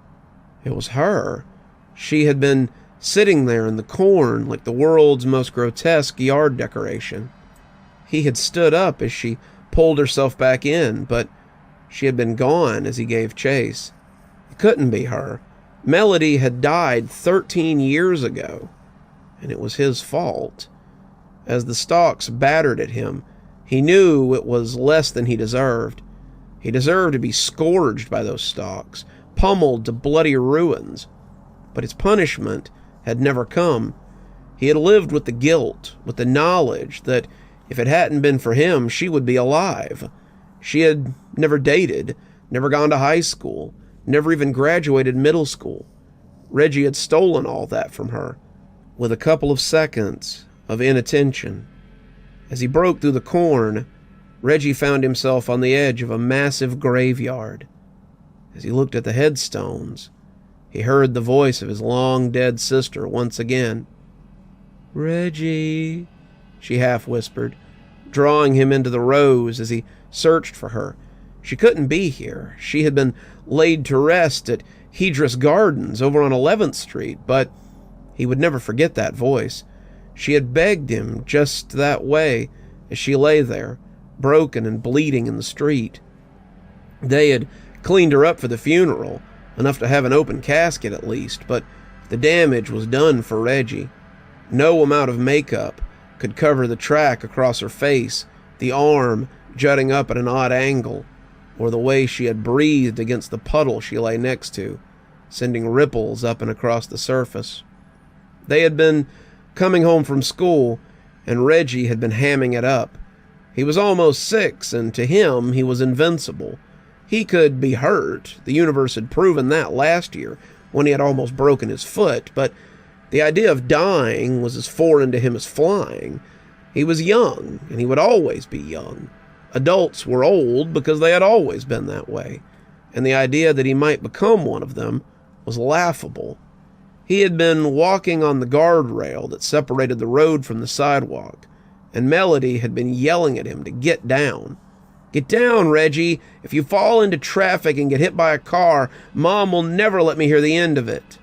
It was her. She had been sitting there in the corn like the world's most grotesque yard decoration. He had stood up as she pulled herself back in, but she had been gone as he gave chase. It couldn't be her. Melody had died 13 years ago, and it was his fault. As the stalks battered at him, he knew it was less than he deserved. He deserved to be scourged by those stalks, pummeled to bloody ruins. But his punishment had never come. He had lived with the guilt, with the knowledge that if it hadn't been for him, she would be alive. She had never dated, never gone to high school, never even graduated middle school. Reggie had stolen all that from her, with a couple of seconds of inattention. As he broke through the corn, Reggie found himself on the edge of a massive graveyard. As he looked at the headstones, he heard the voice of his long-dead sister once again. "Reggie," she half-whispered, drawing him into the rows as he searched for her. She couldn't be here. She had been laid to rest at Hedris Gardens over on 11th Street, but he would never forget that voice. She had begged him just that way as she lay there, broken and bleeding in the street. They had cleaned her up for the funeral, enough to have an open casket at least, but the damage was done for Reggie. No amount of makeup could cover the track across her face, the arm jutting up at an odd angle, or the way she had breathed against the puddle she lay next to, sending ripples up and across the surface. They had been coming home from school, and Reggie had been hamming it up. He was almost 6, and to him, he was invincible. He could be hurt. The universe had proven that last year, when he had almost broken his foot, but the idea of dying was as foreign to him as flying. He was young, and he would always be young. Adults were old because they had always been that way, and the idea that he might become one of them was laughable. He had been walking on the guardrail that separated the road from the sidewalk, and Melody had been yelling at him to get down. "Get down, Reggie. If you fall into traffic and get hit by a car, Mom will never let me hear the end of it."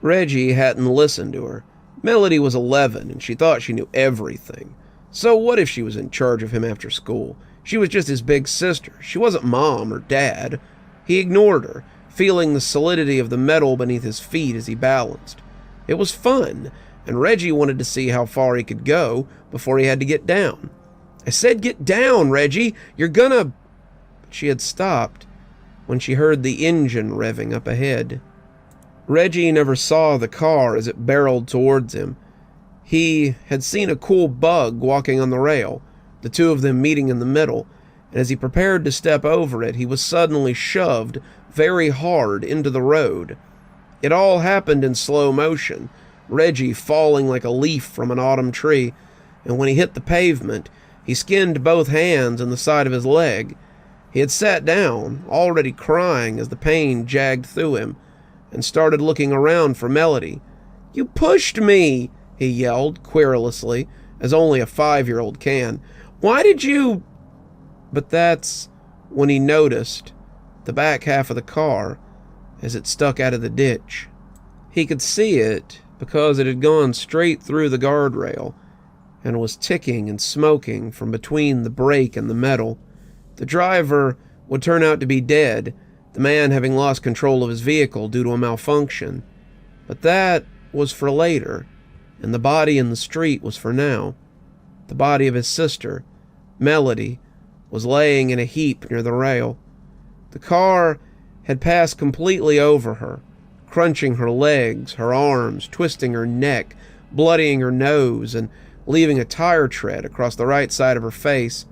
Reggie hadn't listened to her. Melody was 11, and she thought she knew everything. So what if she was in charge of him after school? She was just his big sister. She wasn't Mom or Dad. He ignored her, feeling the solidity of the metal beneath his feet as he balanced. It was fun, and Reggie wanted to see how far he could go before he had to get down. "I said get down, Reggie! You're gonna—" She had stopped when she heard the engine revving up ahead. Reggie never saw the car as it barreled towards him. He had seen a cool bug walking on the rail, the two of them meeting in the middle, and as he prepared to step over it, he was suddenly shoved very hard into the road. It all happened in slow motion, Reggie falling like a leaf from an autumn tree, and when he hit the pavement, he skinned both hands and the side of his leg. He had sat down, already crying as the pain jagged through him, and started looking around for Melody. "You pushed me!" he yelled, querulously, as only a 5-year-old can. "Why did you—" But that's when he noticed the back half of the car as it stuck out of the ditch. He could see it because it had gone straight through the guardrail and was ticking and smoking from between the brake and the metal. The driver would turn out to be dead, the man having lost control of his vehicle due to a malfunction. But that was for later, and the body in the street was for now. The body of his sister, Melody, was laying in a heap near the rail. The car had passed completely over her, crunching her legs, her arms, twisting her neck, bloodying her nose, and leaving a tire tread across the right side of her face.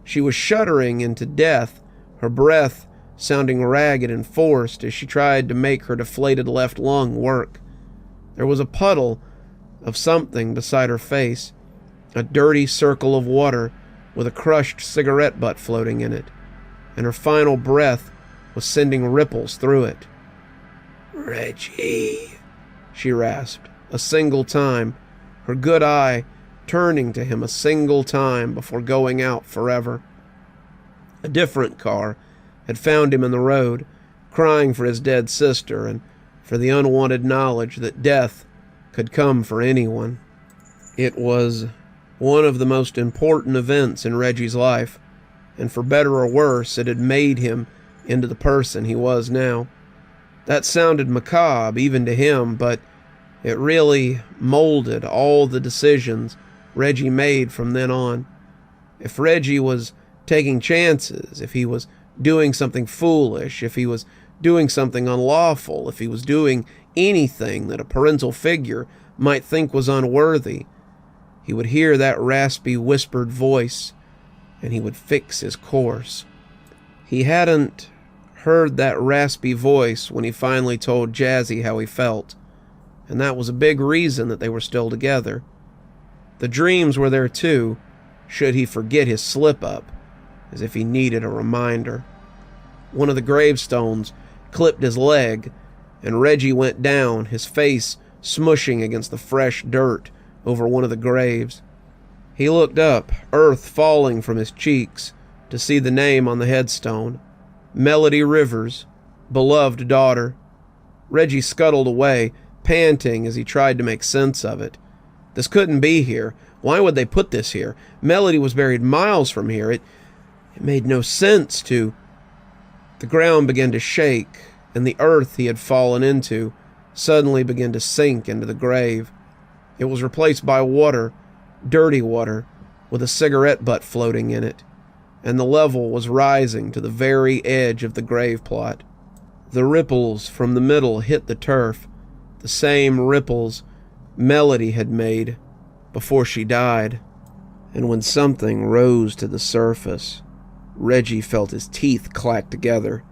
She was shuddering into death, her breath sounding ragged and forced as she tried to make her deflated left lung work. There was a puddle of something beside her face, a dirty circle of water with a crushed cigarette butt floating in it, and her final breath was sending ripples through it. "Reggie," she rasped a single time, her good eye turning to him a single time before going out forever. A different car had found him in the road, crying for his dead sister and for the unwanted knowledge that death could come for anyone. It was one of the most important events in Reggie's life, and for better or worse, it had made him into the person he was now. That sounded macabre even to him, but it really molded all the decisions Reggie made from then on. If Reggie was taking chances, if he was doing something foolish, if he was doing something unlawful, if he was doing anything that a parental figure might think was unworthy, he would hear that raspy, whispered voice, and he would fix his course. He hadn't heard that raspy voice when he finally told Jazzy how he felt, and that was a big reason that they were still together. The dreams were there too, should he forget his slip-up, as if he needed a reminder. One of the gravestones clipped his leg, and Reggie went down, his face smushing against the fresh dirt over one of the graves. He looked up, earth falling from his cheeks, to see the name on the headstone. Melody Rivers, beloved daughter. Reggie scuttled away, panting as he tried to make sense of it. This couldn't be here. Why would they put this here? Melody was buried miles from here. It made no sense to... The ground began to shake, and the earth he had fallen into suddenly began to sink into the grave. It was replaced by water, dirty water, with a cigarette butt floating in it, and the level was rising to the very edge of the grave plot. The ripples from the middle hit the turf, the same ripples Melody had made before she died. And when something rose to the surface, Reggie felt his teeth clack together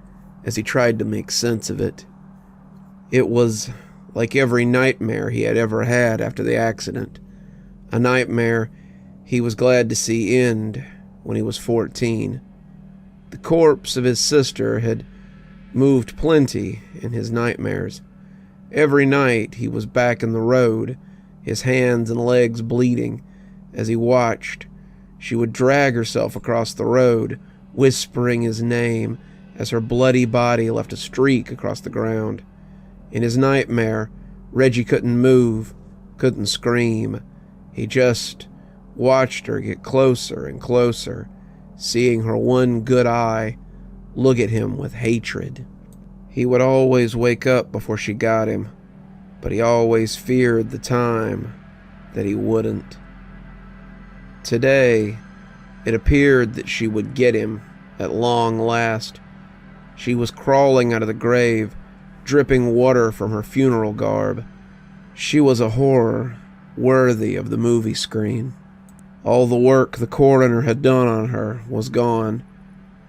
as he tried to make sense of it. It was like every nightmare he had ever had after the accident, a nightmare he was glad to see end when he was 14. The corpse of his sister had moved plenty in his nightmares. Every night he was back in the road, his hands and legs bleeding. As he watched, she would drag herself across the road, whispering his name as her bloody body left a streak across the ground. In his nightmare, Reggie couldn't move, couldn't scream. He just watched her get closer and closer, seeing her one good eye look at him with hatred. He would always wake up before she got him, but he always feared the time that he wouldn't. Today, it appeared that she would get him at long last. She was crawling out of the grave, dripping water from her funeral garb. She was a horror worthy of the movie screen. All the work the coroner had done on her was gone.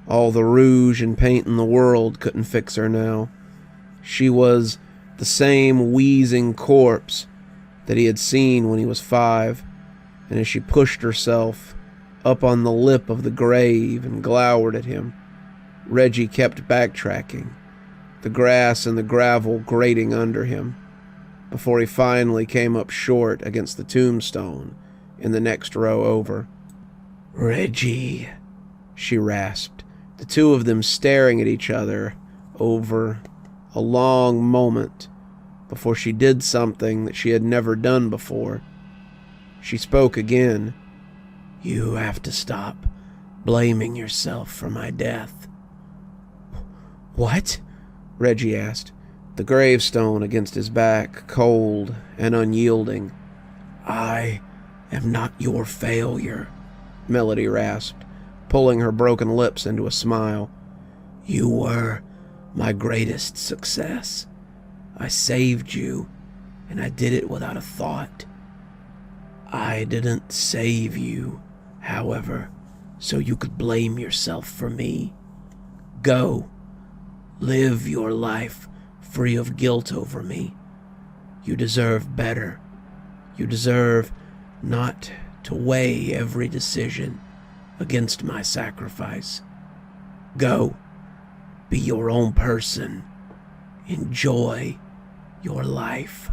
All the rouge and paint in the world couldn't fix her now. She was the same wheezing corpse that he had seen when he was 5, and as she pushed herself up on the lip of the grave and glowered at him, Reggie kept backtracking, the grass and the gravel grating under him, before he finally came up short against the tombstone in the next row over. "Reggie," she rasped, the two of them staring at each other over a long moment before she did something that she had never done before. She spoke again. "You have to stop blaming yourself for my death." "What?" Reggie asked, the gravestone against his back, cold and unyielding. "I am not your failure," Melody rasped, pulling her broken lips into a smile. "You were my greatest success. I saved you, and I did it without a thought. I didn't save you, however, so you could blame yourself for me. Go. Live your life free of guilt over me. You deserve better. You deserve not to weigh every decision against my sacrifice. Go. Be your own person. Enjoy your life."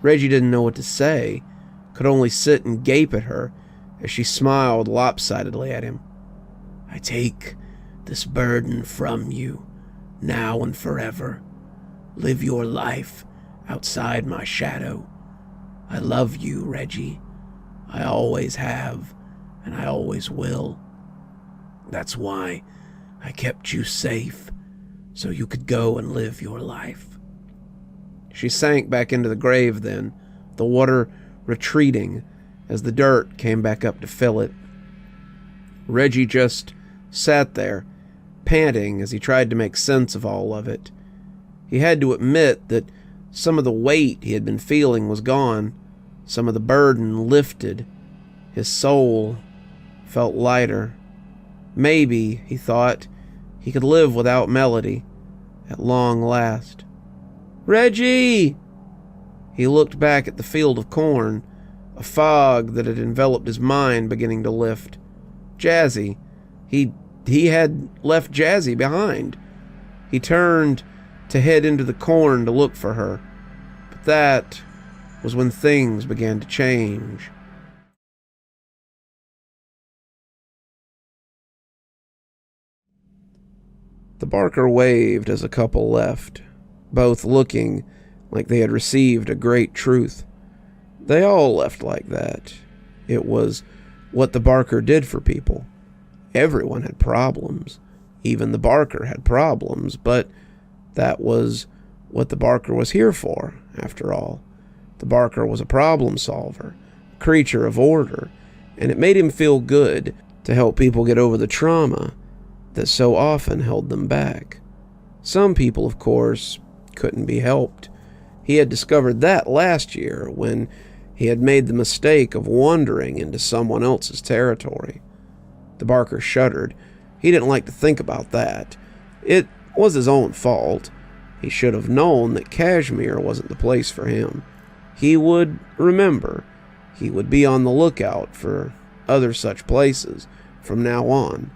Reggie didn't know what to say, could only sit and gape at her as she smiled lopsidedly at him. "I take this burden from you, now and forever. Live your life outside my shadow. I love you, Reggie. I always have, and I always will. That's why I kept you safe, so you could go and live your life." She sank back into the grave then, the water retreating as the dirt came back up to fill it. Reggie just sat there, panting as he tried to make sense of all of it. He had to admit that some of the weight he had been feeling was gone. Some of the burden lifted. His soul felt lighter. Maybe, he thought, he could live without Melody at long last. "Reggie!" He looked back at the field of corn, a fog that had enveloped his mind beginning to lift. Jazzy. He had left Jazzy behind. He turned to head into the corn to look for her. But that was when things began to change. The Barker waved as a couple left, both looking like they had received a great truth. They all left like that. It was what the Barker did for people. Everyone had problems. Even the Barker had problems, but that was what the Barker was here for, after all. The Barker was a problem solver, a creature of order, and it made him feel good to help people get over the trauma that so often held them back. Some people, of course, couldn't be helped. He had discovered that last year when he had made the mistake of wandering into someone else's territory. The Barker shuddered. He didn't like to think about that. It was his own fault. He should have known that Kashmir wasn't the place for him. He would remember. He would be on the lookout for other such places from now on.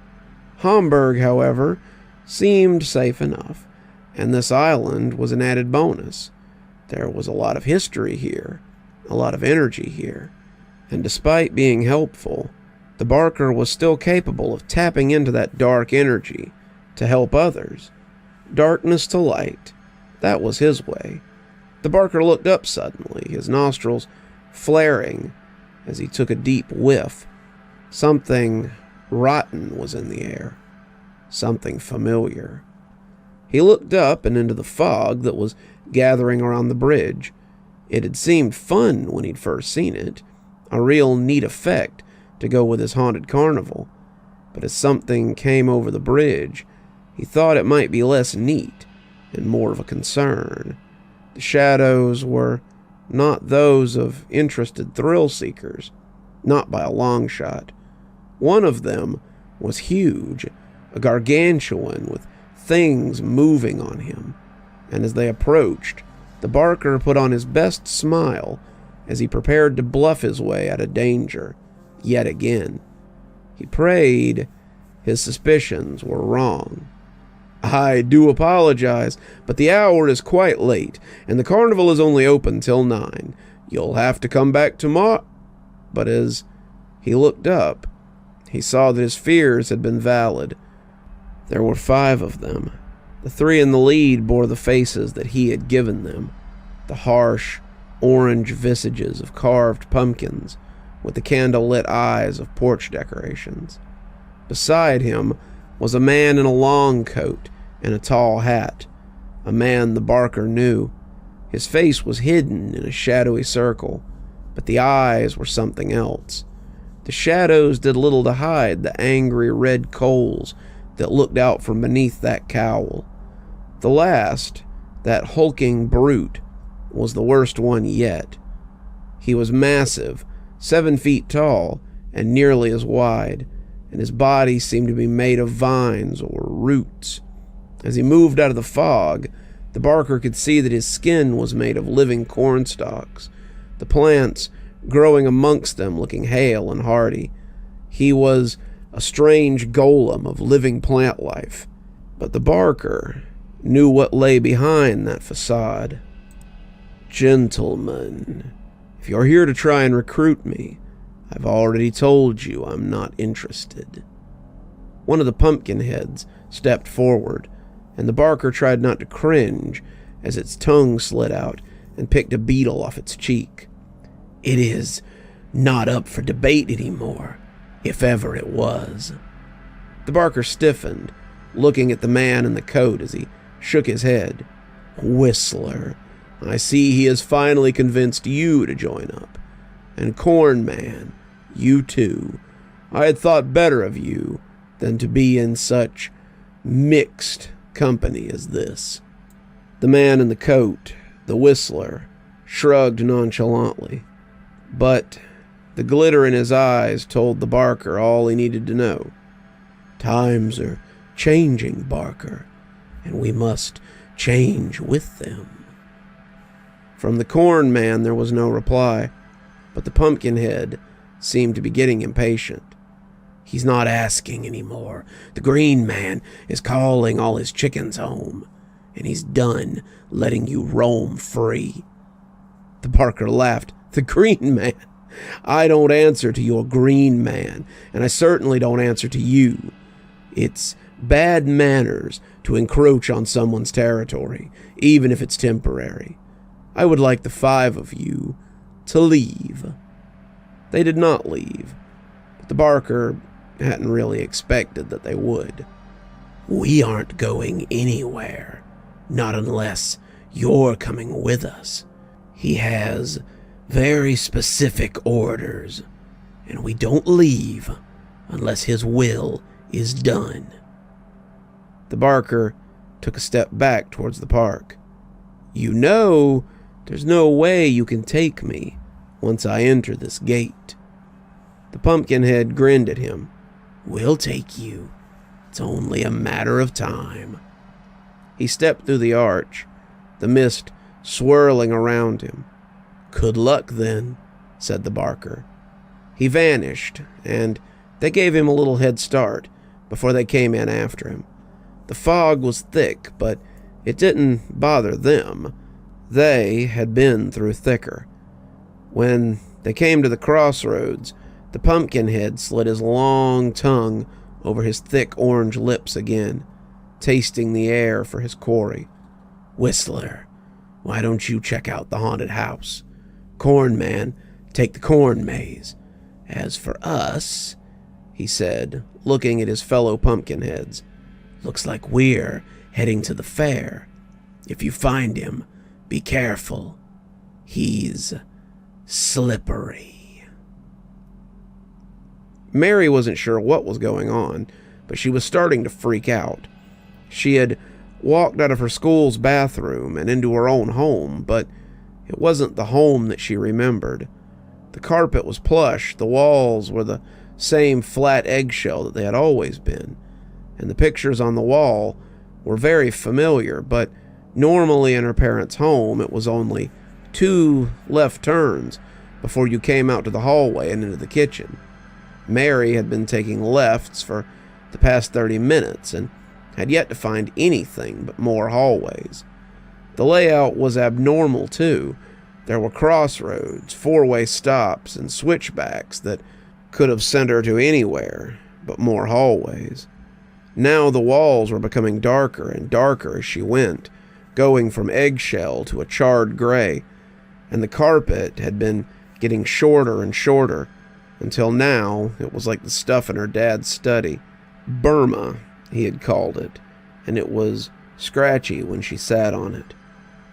Hamburg, however, seemed safe enough, and this island was an added bonus. There was a lot of history here, a lot of energy here, and despite being helpful, the Barker was still capable of tapping into that dark energy to help others. Darkness to light, that was his way. The Barker looked up suddenly, his nostrils flaring as he took a deep whiff. Something rotten was in the air, something familiar. He looked up and into the fog that was gathering around the bridge. It had seemed fun when he'd first seen it, a real neat effect to go with his haunted carnival. But as something came over the bridge, he thought it might be less neat and more of a concern. The shadows were not those of interested thrill-seekers, not by a long shot. One of them was huge, a gargantuan with things moving on him, and as they approached, the Barker put on his best smile as he prepared to bluff his way out of danger yet again. He prayed his suspicions were wrong. "I do apologize, but the hour is quite late, and the carnival is only open till 9. You'll have to come back tomorrow." But as he looked up, he saw that his fears had been valid. There were 5 of them. The 3 in the lead bore the faces that he had given them, the harsh, orange visages of carved pumpkins with the candle-lit eyes of porch decorations. Beside him was a man in a long coat and a tall hat, a man the Barker knew. His face was hidden in a shadowy circle, but the eyes were something else. The shadows did little to hide the angry red coals that looked out from beneath that cowl. The last, that hulking brute, was the worst one yet. He was massive, 7 feet tall, and nearly as wide, and his body seemed to be made of vines or roots. As he moved out of the fog, the Barker could see that his skin was made of living corn stalks, the plants growing amongst them looking hale and hardy. He was a strange golem of living plant life, but the Barker knew what lay behind that facade. "Gentlemen, if you're here to try and recruit me, I've already told you I'm not interested." One of the pumpkin heads stepped forward, and the Barker tried not to cringe as its tongue slid out and picked a beetle off its cheek. "It is not up for debate anymore, if ever it was." The Barker stiffened, looking at the man in the coat as he shook his head. "Whistler, I see he has finally convinced you to join up. And Corn Man, you too. I had thought better of you than to be in such mixed company as this. The man in the coat, the whistler, shrugged nonchalantly, but the glitter in his eyes told the Barker all he needed to know. Times are changing, Barker, and we must change with them. From the corn man there was no reply, but the Pumpkinhead seemed to be getting impatient. He's not asking anymore. The Green Man is calling all his chickens home, and he's done letting you roam free. The Barker laughed. The Green Man? I don't answer to your Green Man, and I certainly don't answer to you. It's bad manners to encroach on someone's territory, even if it's temporary. I would like the 5 of you to leave. They did not leave, but the Barker hadn't really expected that they would. We aren't going anywhere, not unless you're coming with us. He has very specific orders, and we don't leave unless his will is done. The Barker took a step back towards the park. You know, there's no way you can take me once I enter this gate. The Pumpkinhead grinned at him. We'll take you. It's only a matter of time. He stepped through the arch, the mist swirling around him. Good luck, then, said the Barker. He vanished, and they gave him a little head start before they came in after him. The fog was thick, but it didn't bother them. They had been through thicker. When they came to the crossroads, the Pumpkinhead slid his long tongue over his thick orange lips again, tasting the air for his quarry. Whistler, why don't you check out the haunted house? Corn Man, take the corn maze. As for us, he said, looking at his fellow Pumpkinheads, looks like we're heading to the fair. If you find him, be careful. He's slippery. Mary wasn't sure what was going on, but she was starting to freak out. She had walked out of her school's bathroom and into her own home, but it wasn't the home that she remembered. The carpet was plush, the walls were the same flat eggshell that they had always been, and the pictures on the wall were very familiar, but normally in her parents' home it was only 2 left turns before you came out to the hallway and into the kitchen. Mary had been taking lefts for the past 30 minutes and had yet to find anything but more hallways. The layout was abnormal, too. There were crossroads, 4-way stops, and switchbacks that could have sent her to anywhere but more hallways. Now the walls were becoming darker and darker as she went, going from eggshell to a charred gray, and the carpet had been getting shorter and shorter, until now it was like the stuff in her dad's study. Burma, he had called it, and it was scratchy when she sat on it.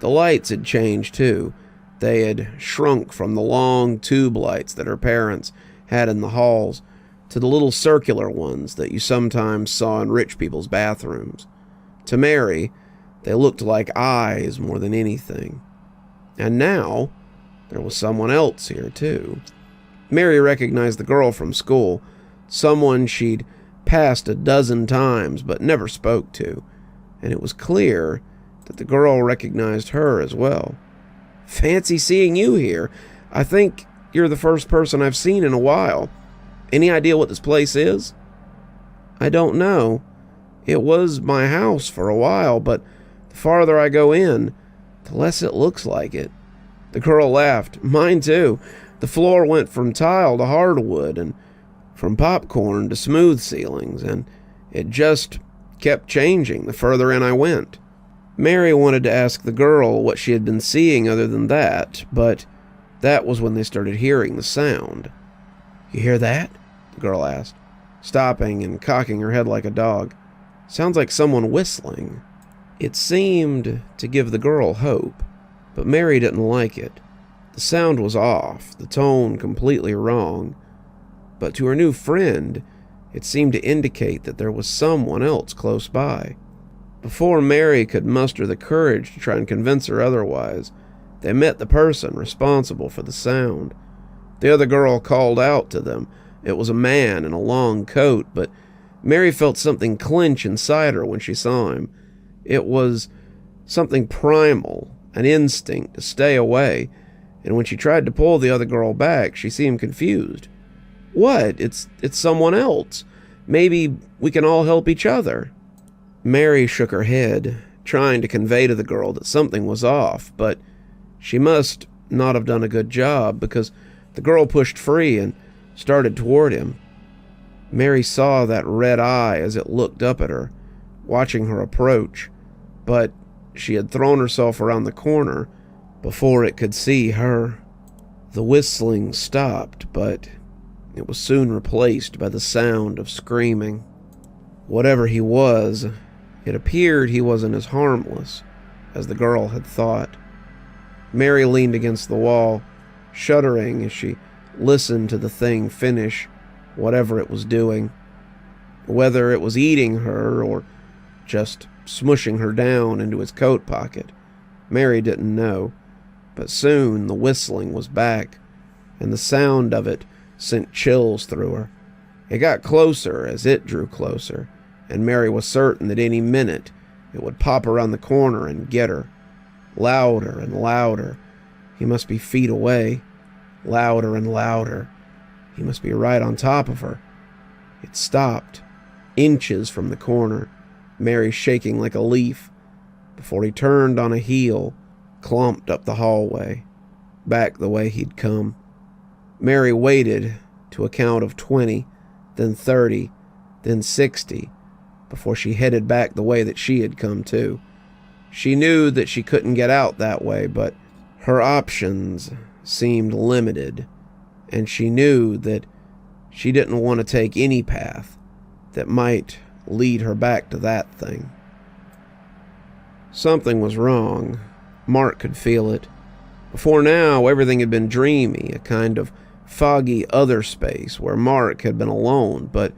The lights had changed too. They had shrunk from the long tube lights that her parents had in the halls to the little circular ones that you sometimes saw in rich people's bathrooms. To Mary, they looked like eyes more than anything. And now, there was someone else here too. Mary recognized the girl from school, someone she'd passed a dozen times but never spoke to, and it was clear that the girl recognized her as well. Fancy seeing you here. I think you're the first person I've seen in a while. Any idea what this place is? I don't know. It was my house for a while, but the farther I go in, the less it looks like it. The girl laughed. Mine too. The floor went from tile to hardwood and from popcorn to smooth ceilings, and it just kept changing the further in I went. Mary wanted to ask the girl what she had been seeing other than that, but that was when they started hearing the sound. You hear that? The girl asked, stopping and cocking her head like a dog. Sounds like someone whistling. It seemed to give the girl hope, but Mary didn't like it. The sound was off, the tone completely wrong, but to her new friend, It seemed to indicate that there was someone else close by. Before Mary could muster the courage to try and convince her otherwise, they met the person responsible for the sound. The other girl called out to them. It was a man in a long coat, but Mary felt something clench inside her when she saw him. It was something primal, an instinct to stay away, and when she tried to pull the other girl back, she seemed confused. "What? It's someone else. Maybe we can all help each other." Mary shook her head, trying to convey to the girl that something was off, but she must not have done a good job because the girl pushed free and started toward him. Mary saw that red eye as it looked up at her, watching her approach, but she had thrown herself around the corner before it could see her. The whistling stopped, but it was soon replaced by the sound of screaming. Whatever he was, it appeared he wasn't as harmless as the girl had thought. Mary leaned against the wall, shuddering as she listened to the thing finish whatever it was doing. Whether it was eating her or just smushing her down into his coat pocket, Mary didn't know, but soon the whistling was back, and the sound of it sent chills through her. It got closer as it drew closer, and Mary was certain that any minute it would pop around the corner and get her. Louder and louder. He must be feet away. Louder and louder. He must be right on top of her. It stopped, inches from the corner, Mary shaking like a leaf, before he turned on a heel, clomped up the hallway, back the way he'd come. Mary waited to a count of 20, then 30, then 60, before she headed back the way that she had come too. She knew that she couldn't get out that way, but her options seemed limited, and she knew that she didn't want to take any path that might lead her back to that thing. Something was wrong. Mark could feel it. Before now, everything had been dreamy, a kind of foggy other space where Mark had been alone, but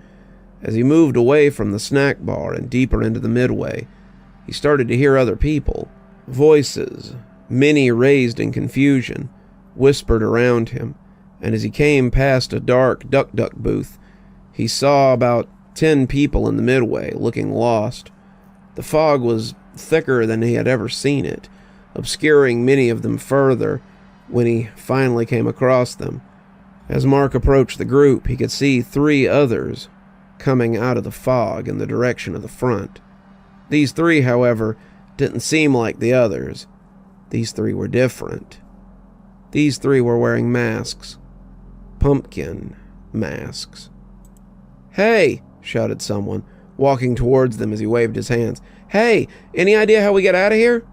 as he moved away from the snack bar and deeper into the midway, he started to hear other people. Voices, many raised in confusion, whispered around him, and as he came past a dark duck booth, he saw about 10 people in the midway, looking lost. The fog was thicker than he had ever seen it, obscuring many of them further when he finally came across them. As Mark approached the group, he could see 3 others coming out of the fog in the direction of the front. These 3, however, didn't seem like the others. These 3 were different. These 3 were wearing masks. Pumpkin masks. "Hey!" shouted someone, walking towards them as he waved his hands. "Hey! Any idea how we get out of here?"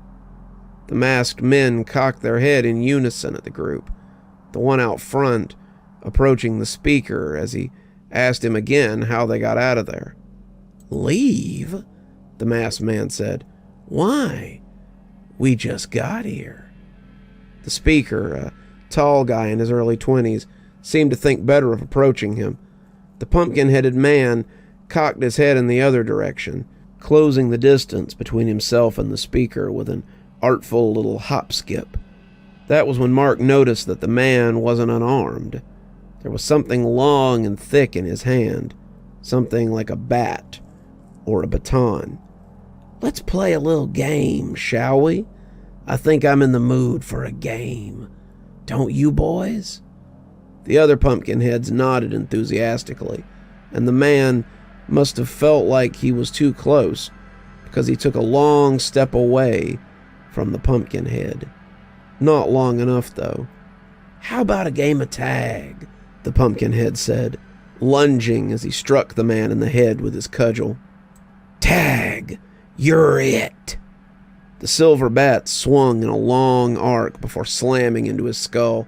The masked men cocked their head in unison at the group. The one out front approaching the speaker as he asked him again how they got out of there. "Leave?" the masked man said. "Why? We just got here." The speaker, a tall guy in his early 20s, seemed to think better of approaching him. The pumpkin-headed man cocked his head in the other direction, closing the distance between himself and the speaker with an artful little hop-skip. That was when Mark noticed that the man wasn't unarmed. There was something long and thick in his hand, something like a bat or a baton. "Let's play a little game, shall we? I think I'm in the mood for a game. Don't you, boys?" The other pumpkin heads nodded enthusiastically, and the man must have felt like he was too close, because he took a long step away from the pumpkin head. Not long enough, though. "How about a game of tag?" the pumpkin head said, lunging as he struck the man in the head with his cudgel. "Tag! You're it!" The silver bat swung in a long arc before slamming into his skull.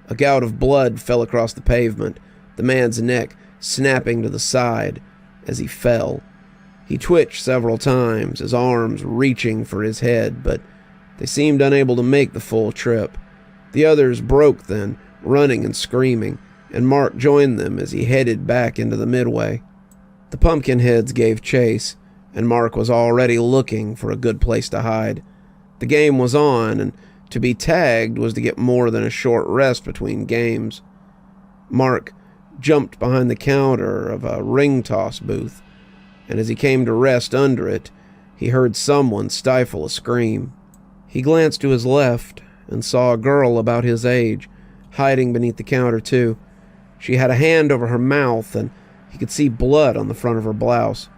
A gout of blood fell across the pavement, the man's neck snapping to the side as he fell. He twitched several times, his arms reaching for his head, but they seemed unable to make the full trip. The others broke then, running and screaming, and Mark joined them as he headed back into the midway. The Pumpkinheads gave chase, and Mark was already looking for a good place to hide. The game was on, and to be tagged was to get more than a short rest between games. Mark jumped behind the counter of a ring toss booth, and as he came to rest under it, he heard someone stifle a scream. He glanced to his left and saw a girl about his age, hiding beneath the counter too. She had a hand over her mouth, and he could see blood on the front of her blouse.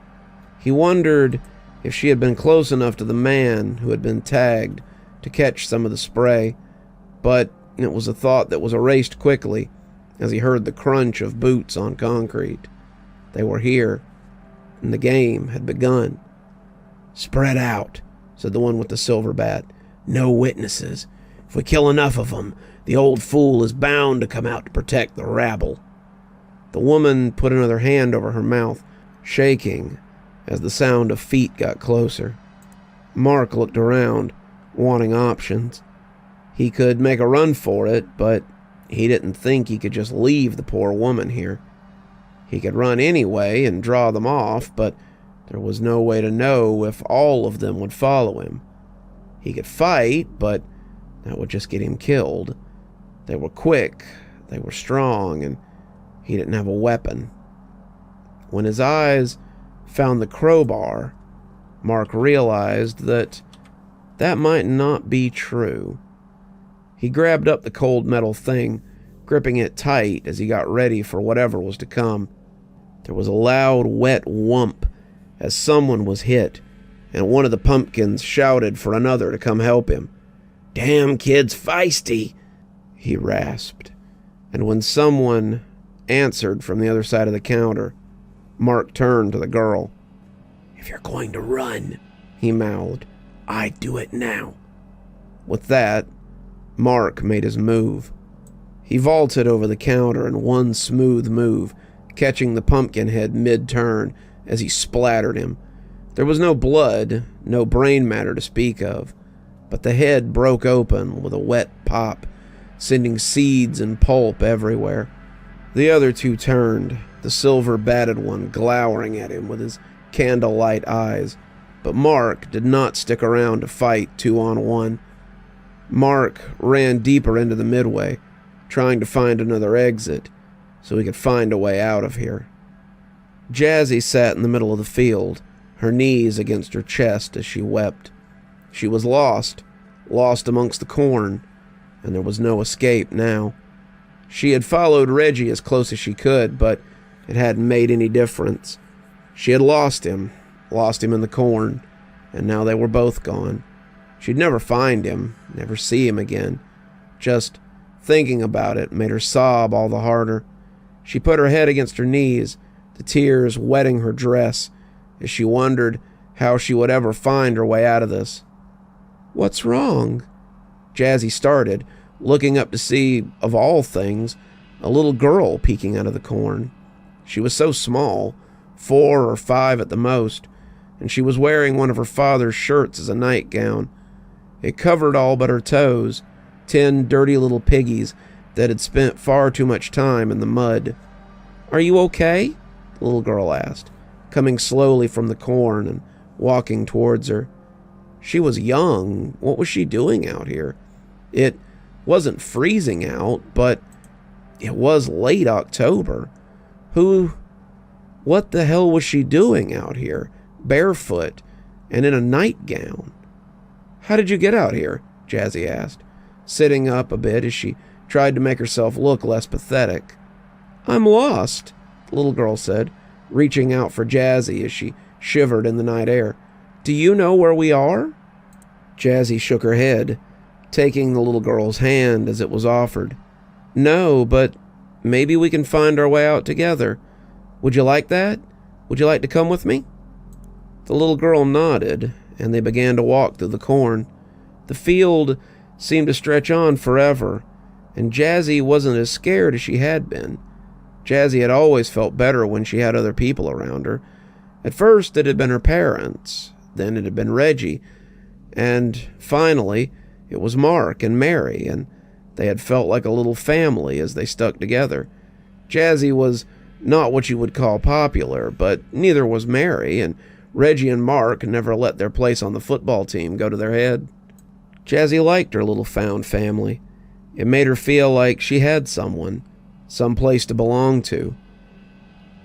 He wondered if she had been close enough to the man who had been tagged to catch some of the spray, but it was a thought that was erased quickly as he heard the crunch of boots on concrete. They were here, and the game had begun. "Spread out," said the one with the silver bat. "No witnesses. If we kill enough of them, the old fool is bound to come out to protect the rabble." The woman put another hand over her mouth, shaking as the sound of feet got closer. Mark looked around, wanting options. He could make a run for it, but he didn't think he could just leave the poor woman here. He could run anyway and draw them off, but there was no way to know if all of them would follow him. He could fight, but that would just get him killed. They were quick, they were strong, and he didn't have a weapon. When his eyes found the crowbar, Mark realized that might not be true. He grabbed up the cold metal thing, gripping it tight as he got ready for whatever was to come. There was a loud, wet whump as someone was hit, and one of the pumpkins shouted for another to come help him. "Damn kid's feisty," he rasped. And when someone answered from the other side of the counter, Mark turned to the girl. "If you're going to run," he mouthed, "I'd do it now." With that, Mark made his move. He vaulted over the counter in one smooth move, catching the Pumpkinhead mid-turn as he splattered him. There was no blood, no brain matter to speak of, but the head broke open with a wet pop, sending seeds and pulp everywhere. The other two turned, the silver-batted one glowering at him with his candlelight eyes, but Mark did not stick around to fight 2-on-1. Mark ran deeper into the midway, trying to find another exit so he could find a way out of here. Jazzy sat in the middle of the field, her knees against her chest as she wept. She was lost amongst the corn, and there was no escape now. She had followed Reggie as close as she could, but it hadn't made any difference. She had lost him in the corn, and now they were both gone. She'd never find him, never see him again. Just thinking about it made her sob all the harder. She put her head against her knees, the tears wetting her dress, as she wondered how she would ever find her way out of this. "What's wrong?" Jazzy started, looking up to see, of all things, a little girl peeking out of the corn. She was so small, 4 or 5 at the most, and she was wearing one of her father's shirts as a nightgown. It covered all but her toes, 10 dirty little piggies that had spent far too much time in the mud. "Are you okay?" the little girl asked, coming slowly from the corn and walking towards her. She was young. What was she doing out here? It wasn't freezing out, but it was late October. What the hell was she doing out here, barefoot and in a nightgown? "How did you get out here?" Jazzy asked, sitting up a bit as she tried to make herself look less pathetic. "I'm lost," the little girl said, reaching out for Jazzy as she shivered in the night air. "Do you know where we are?" Jazzy shook her head, taking the little girl's hand as it was offered. "No, but maybe we can find our way out together. Would you like that? Would you like to come with me?" The little girl nodded, and they began to walk through the corn. The field seemed to stretch on forever, and Jazzy wasn't as scared as she had been. Jazzy had always felt better when she had other people around her. At first it had been her parents, then it had been Reggie, and finally it was Mark and Mary, and they had felt like a little family as they stuck together. Jazzy was Not what you would call popular, but neither was Mary, and Reggie and Mark never let their place on the football team go to their head. Jazzy liked her little found family. It made her feel like she had someone, some place to belong to.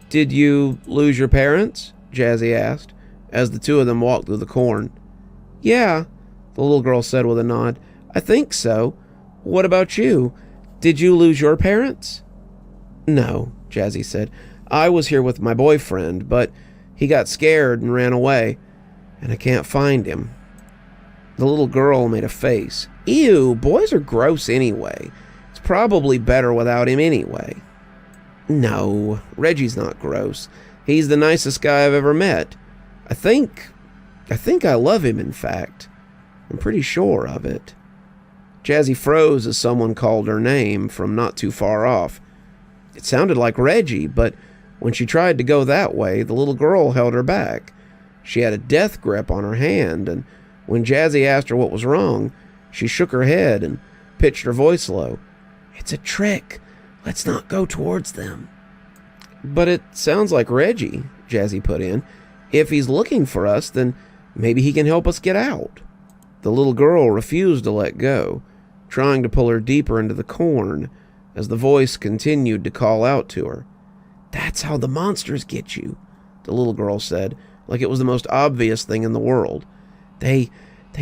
"Did you lose your parents?" Jazzy asked, as the two of them walked through the corn. "Yeah," the little girl said with a nod. "I think so. What about you? Did you lose your parents?" "No," Jazzy said. "I was here with my boyfriend, but he got scared and ran away, and I can't find him." The little girl made a face. "Ew, boys are gross anyway. It's probably better without him anyway." "No, Reggie's not gross. He's the nicest guy I've ever met. I think I love him, in fact. I'm pretty sure of it." Jazzy froze as someone called her name from not too far off. It sounded like Reggie, but when she tried to go that way, the little girl held her back. She had a death grip on her hand, and when Jazzy asked her what was wrong, she shook her head and pitched her voice low. "It's a trick. Let's not go towards them." "But it sounds like Reggie," Jazzy put in. "If he's looking for us, then maybe he can help us get out." The little girl refused to let go, trying to pull her deeper into the corn as the voice continued to call out to her. "That's how the monsters get you," the little girl said, like it was the most obvious thing in the world. They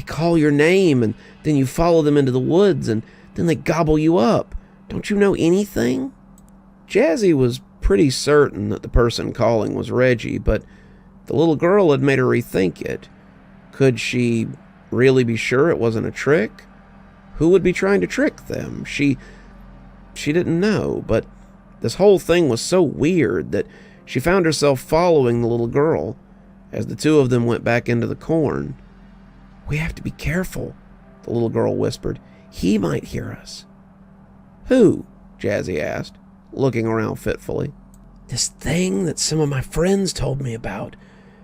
call your name, and then you follow them into the woods, and then they gobble you up. Don't you know anything?" Jazzy was pretty certain that the person calling was Reggie, but the little girl had made her rethink it. Could she really be sure it wasn't a trick? Who would be trying to trick them? She didn't know, but this whole thing was so weird that she found herself following the little girl as the two of them went back into the corn. "We have to be careful," the little girl whispered. "He might hear us." "Who?" Jazzy asked, looking around fitfully. "This thing that some of my friends told me about.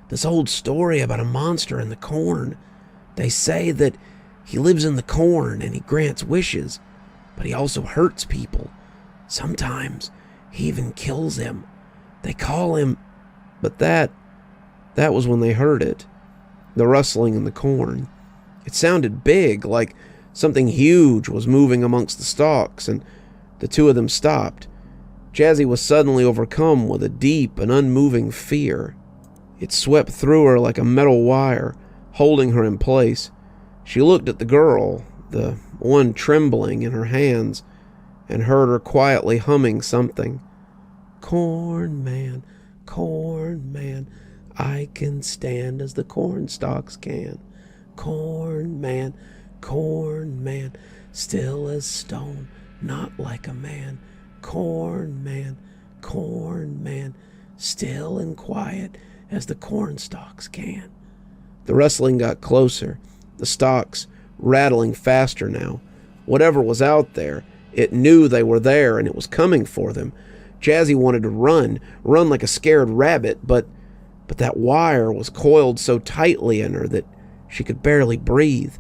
This old story about a monster in the corn. They say that he lives in the corn and he grants wishes, but he also hurts people. Sometimes he even kills them. They call him..." But that was when they heard it. The rustling in the corn. It sounded big, like something huge was moving amongst the stalks, and the two of them stopped. Jazzy was suddenly overcome with a deep and unmoving fear. It swept through her like a metal wire, holding her in place. She looked at the girl, the one trembling in her hands, and heard her quietly humming something. "Corn man, I can stand as the corn stalks can. Corn man, still as stone, not like a man. Corn man, still and quiet as the corn stalks can." The rustling got closer, the stalks rattling faster now. Whatever was out there, it knew they were there and it was coming for them. Jazzy wanted to run like a scared rabbit, but that wire was coiled so tightly in her that she could barely breathe.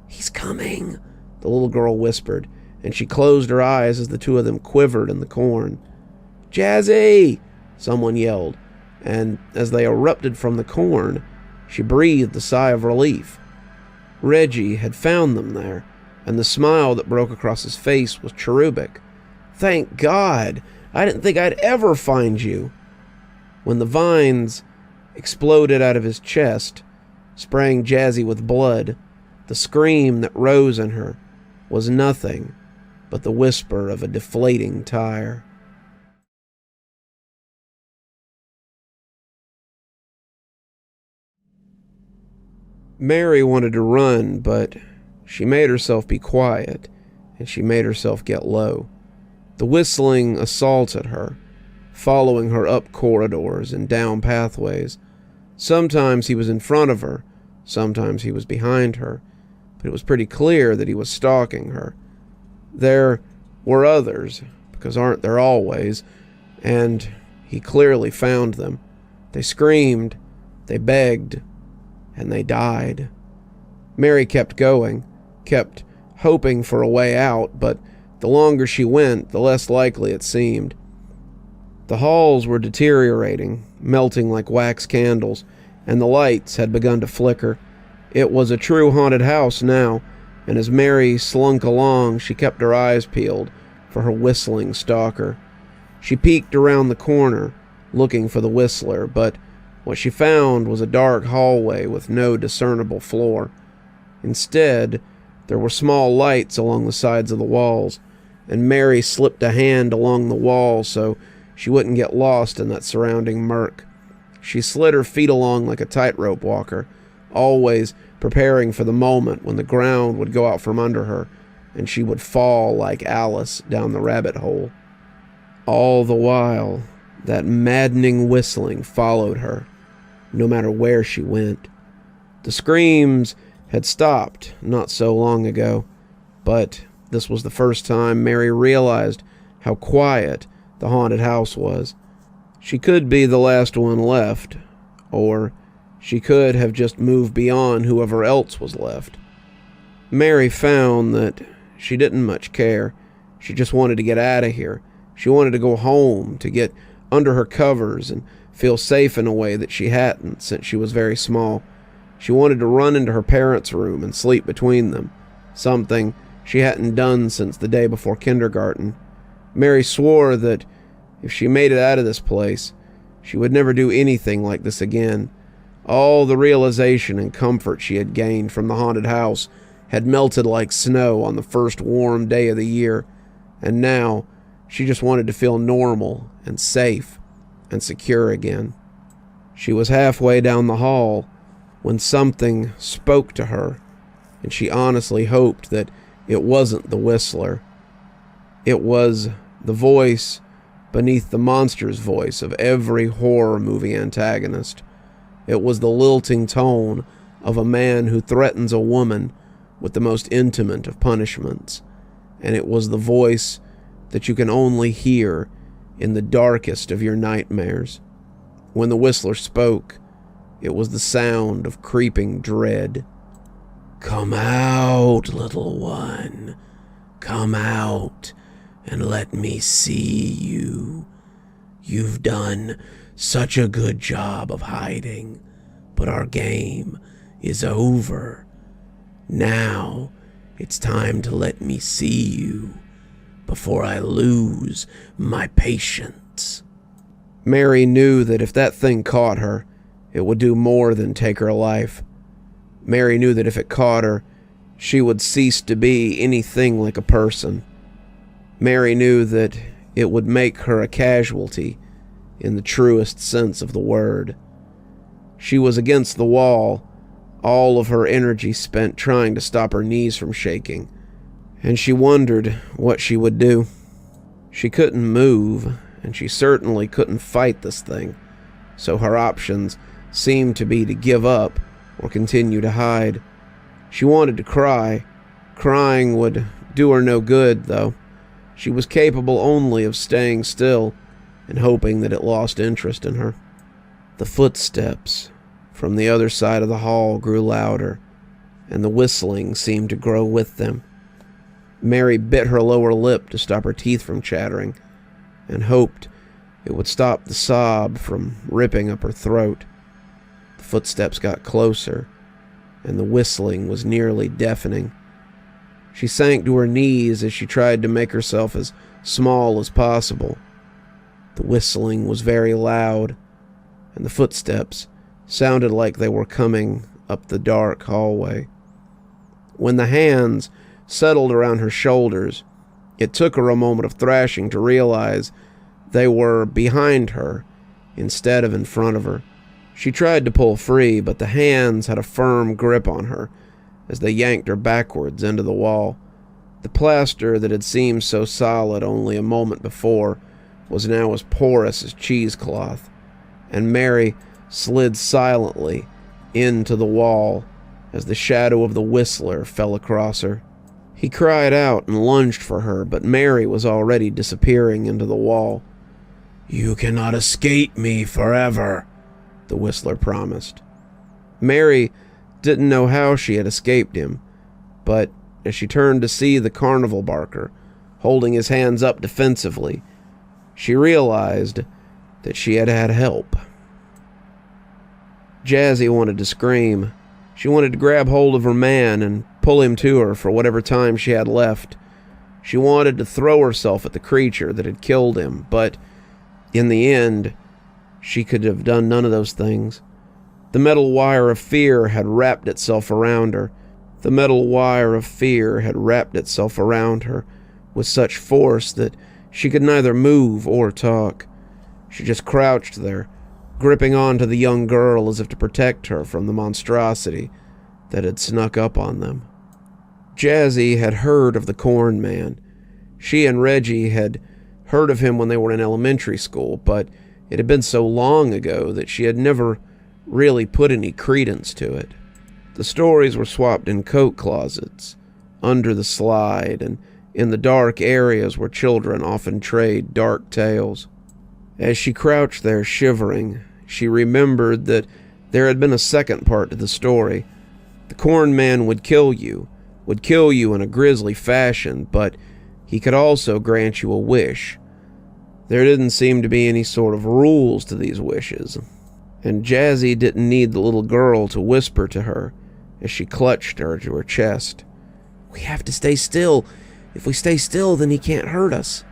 "He's coming," the little girl whispered, and she closed her eyes as the two of them quivered in the corn. "Jazzy!" someone yelled, and as they erupted from the corn, she breathed a sigh of relief. Reggie had found them there, and the smile that broke across his face was cherubic. "Thank God! I didn't think I'd ever find you." When the vines exploded out of his chest, spraying Jazzy with blood, the scream that rose in her was nothing but the whisper of a deflating tire. Mary wanted to run, but she made herself be quiet, and she made herself get low. The whistling assaulted her, following her up corridors and down pathways. Sometimes he was in front of her, sometimes he was behind her, but it was pretty clear that he was stalking her. There were others, because aren't there always, and he clearly found them. They screamed, they begged, and they died. Mary kept going, kept hoping for a way out, but the longer she went, the less likely it seemed. The halls were deteriorating, melting like wax candles, and the lights had begun to flicker. It was a true haunted house now, and as Mary slunk along, she kept her eyes peeled for her whistling stalker. She peeked around the corner, looking for the whistler, but what she found was a dark hallway with no discernible floor. Instead, there were small lights along the sides of the walls, and Mary slipped a hand along the wall so she wouldn't get lost in that surrounding murk. She slid her feet along like a tightrope walker, always preparing for the moment when the ground would go out from under her and she would fall like Alice down the rabbit hole. All the while, that maddening whistling followed her, no matter where she went. The screams had stopped not so long ago, but this was the first time Mary realized how quiet the haunted house was. She could be the last one left, or she could have just moved beyond whoever else was left. Mary found that she didn't much care. She just wanted to get out of here. She wanted to go home, to get under her covers and feel safe in a way that she hadn't since she was very small. She wanted to run into her parents' room and sleep between them, something she hadn't done since the day before kindergarten. Mary swore that if she made it out of this place, she would never do anything like this again. All the realization and comfort she had gained from the haunted house had melted like snow on the first warm day of the year, and now she just wanted to feel normal and safe and secure again. She was halfway down the hall when something spoke to her, and she honestly hoped that it wasn't the whistler. It was the voice beneath the monster's voice of every horror movie antagonist. It was the lilting tone of a man who threatens a woman with the most intimate of punishments, and it was the voice that you can only hear in the darkest of your nightmares. When the whistler spoke, it was the sound of creeping dread. "Come out, little one. Come out and let me see you. You've done such a good job of hiding, but our game is over. Now it's time to let me see you before I lose my patience." Mary knew that if that thing caught her, it would do more than take her life. Mary knew that if it caught her, she would cease to be anything like a person. Mary knew that it would make her a casualty in the truest sense of the word. She was against the wall, all of her energy spent trying to stop her knees from shaking, and she wondered what she would do. She couldn't move, and she certainly couldn't fight this thing, so her options seemed to be to give up or continue to hide. She wanted to cry. Crying would do her no good, though. She was capable only of staying still and hoping that it lost interest in her. The footsteps from the other side of the hall grew louder, and the whistling seemed to grow with them. Mary bit her lower lip to stop her teeth from chattering, and hoped it would stop the sob from ripping up her throat. The footsteps got closer, and the whistling was nearly deafening. She sank to her knees as she tried to make herself as small as possible. The whistling was very loud, and the footsteps sounded like they were coming up the dark hallway. When the hands settled around her shoulders, it took her a moment of thrashing to realize they were behind her instead of in front of her. She tried to pull free, but the hands had a firm grip on her as they yanked her backwards into the wall. The plaster that had seemed so solid only a moment before was now as porous as cheesecloth, and Mary slid silently into the wall as the shadow of the whistler fell across her. He cried out and lunged for her, but Mary was already disappearing into the wall. "You cannot escape me forever," the whistler promised. Mary didn't know how she had escaped him, but as she turned to see the carnival barker holding his hands up defensively, she realized that she had had help. Jazzy wanted to scream. She wanted to grab hold of her man and pull him to her for whatever time she had left. She wanted to throw herself at the creature that had killed him, but in the end, she could have done none of those things. The metal wire of fear had wrapped itself around her. The metal wire of fear had wrapped itself around her with such force that she could neither move or talk. She just crouched there, gripping onto the young girl as if to protect her from the monstrosity that had snuck up on them. Jazzy had heard of the Corn Man. She and Reggie had heard of him when they were in elementary school, but it had been so long ago that she had never really put any credence to it. The stories were swapped in coat closets, under the slide, and in the dark areas where children often trade dark tales. As she crouched there shivering, she remembered that there had been a second part to the story. The Corn Man would kill you in a grisly fashion, but he could also grant you a wish. There didn't seem to be any sort of rules to these wishes, and Jazzy didn't need the little girl to whisper to her as she clutched her to her chest. "We have to stay still. If we stay still, then he can't hurt us."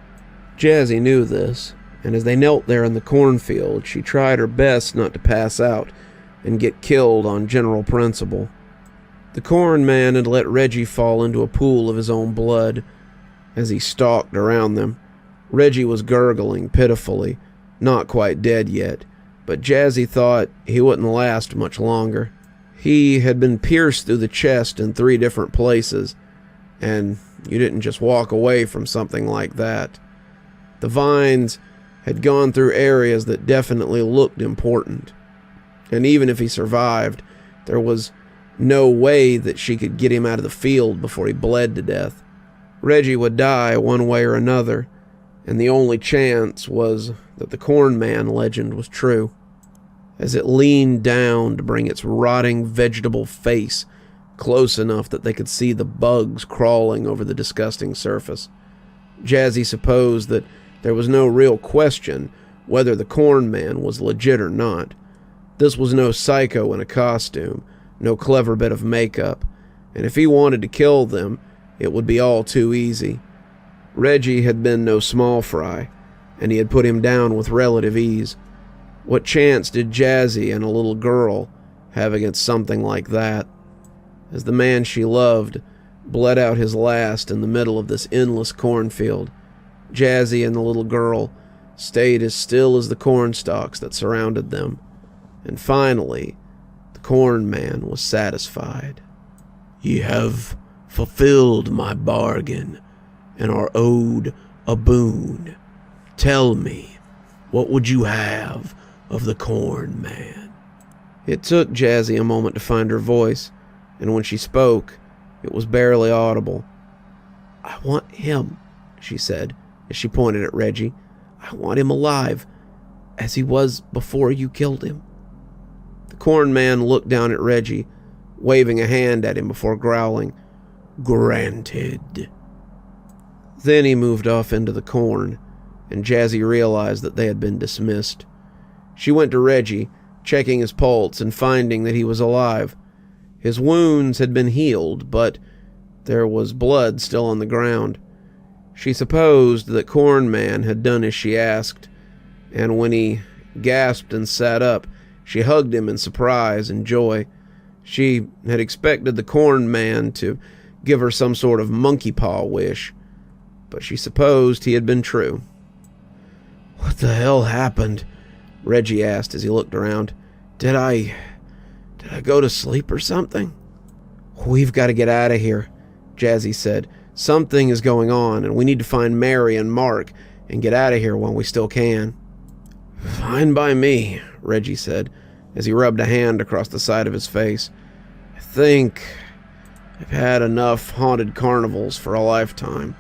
Jazzy knew this, and as they knelt there in the cornfield, she tried her best not to pass out and get killed on general principle. The Corn Man had let Reggie fall into a pool of his own blood. As he stalked around them, Reggie was gurgling pitifully, not quite dead yet, but Jazzy thought he wouldn't last much longer. He had been pierced through the chest in 3 different places, and you didn't just walk away from something like that. The vines had gone through areas that definitely looked important, and even if he survived, there was no way that she could get him out of the field before he bled to death. Reggie would die one way or another, and the only chance was that the Corn Man legend was true. As it leaned down to bring its rotting vegetable face close enough that they could see the bugs crawling over the disgusting surface, Jazzy supposed that there was no real question whether the Corn Man was legit or not. This was no psycho in a costume, no clever bit of makeup, and if he wanted to kill them, it would be all too easy. Reggie had been no small fry, and he had put him down with relative ease. What chance did Jazzy and a little girl have against something like that? As the man she loved bled out his last in the middle of this endless cornfield, Jazzy and the little girl stayed as still as the corn stalks that surrounded them, and finally, the Corn Man was satisfied. "Ye have fulfilled my bargain, and are owed a boon. Tell me, what would you have of the Corn Man?" It took Jazzy a moment to find her voice, and when she spoke, it was barely audible. "I want him," she said, as she pointed at Reggie. "I want him alive, as he was before you killed him." The Corn Man looked down at Reggie, waving a hand at him before growling, "Granted." Then he moved off into the corn, and Jazzy realized that they had been dismissed. She went to Reggie, checking his pulse and finding that he was alive. His wounds had been healed, but there was blood still on the ground. She supposed that Corn Man had done as she asked, and when he gasped and sat up, she hugged him in surprise and joy. She had expected the Corn Man to give her some sort of monkey paw wish, but she supposed he had been true. "What the hell happened?" Reggie asked as he looked around. Did I go to sleep or something?" "We've got to get out of here," Jazzy said. "Something is going on, and we need to find Mary and Mark and get out of here when we still can." "Fine by me," Reggie said, as he rubbed a hand across the side of his face. "I think I've had enough haunted carnivals for a lifetime."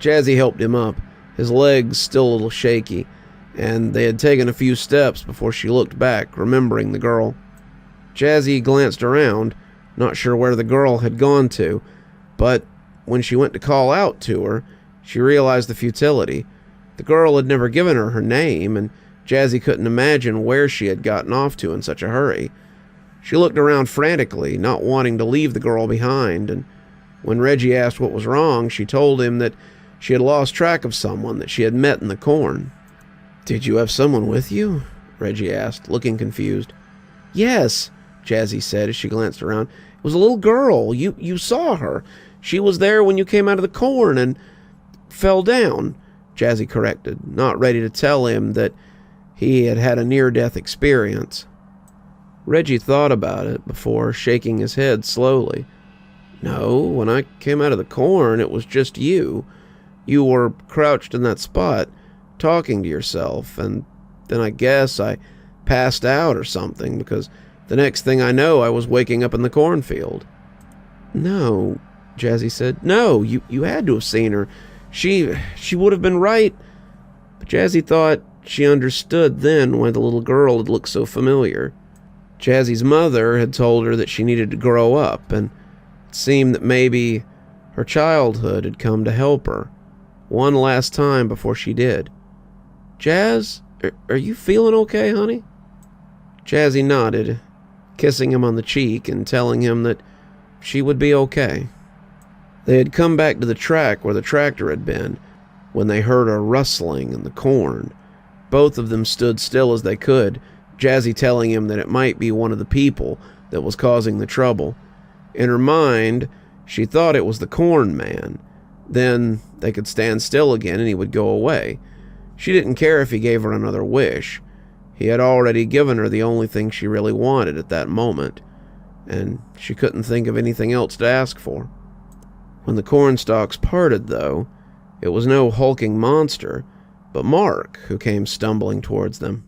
Jazzy helped him up, his legs still a little shaky, and they had taken a few steps before she looked back, remembering the girl. Jazzy glanced around, not sure where the girl had gone to, but when she went to call out to her, she realized the futility. The girl had never given her name, and Jazzy couldn't imagine where she had gotten off to in such a hurry. She looked around frantically, not wanting to leave the girl behind, and when Reggie asked what was wrong, she told him that she had lost track of someone that she had met in the corn. "Did you have someone with you?" Reggie asked, looking confused. "Yes," Jazzy said as she glanced around. "It was a little girl. You saw her. She was there when you came out of the corn and fell down," Jazzy corrected, not ready to tell him that he had had a near-death experience. Reggie thought about it before shaking his head slowly. "No, when I came out of the corn, it was just you. You were crouched in that spot, talking to yourself, and then I guess I passed out or something, because the next thing I know, I was waking up in the cornfield." "No," Jazzy said. "No, you had to have seen her. She would have been right." But Jazzy thought she understood then why the little girl had looked so familiar. Jazzy's mother had told her that she needed to grow up, and it seemed that maybe her childhood had come to help her one last time before she did. "Jazz, are you feeling okay, honey?" Jazzy nodded, kissing him on the cheek and telling him that she would be okay. They had come back to the track where the tractor had been when they heard a rustling in the corn. Both of them stood still as they could, Jazzy telling him that it might be one of the people that was causing the trouble. In her mind, she thought it was the corn man. Then they could stand still again and he would go away. She didn't care if he gave her another wish. He had already given her the only thing she really wanted at that moment, and she couldn't think of anything else to ask for. When the corn stalks parted, though, it was no hulking monster, but Mark who came stumbling towards them.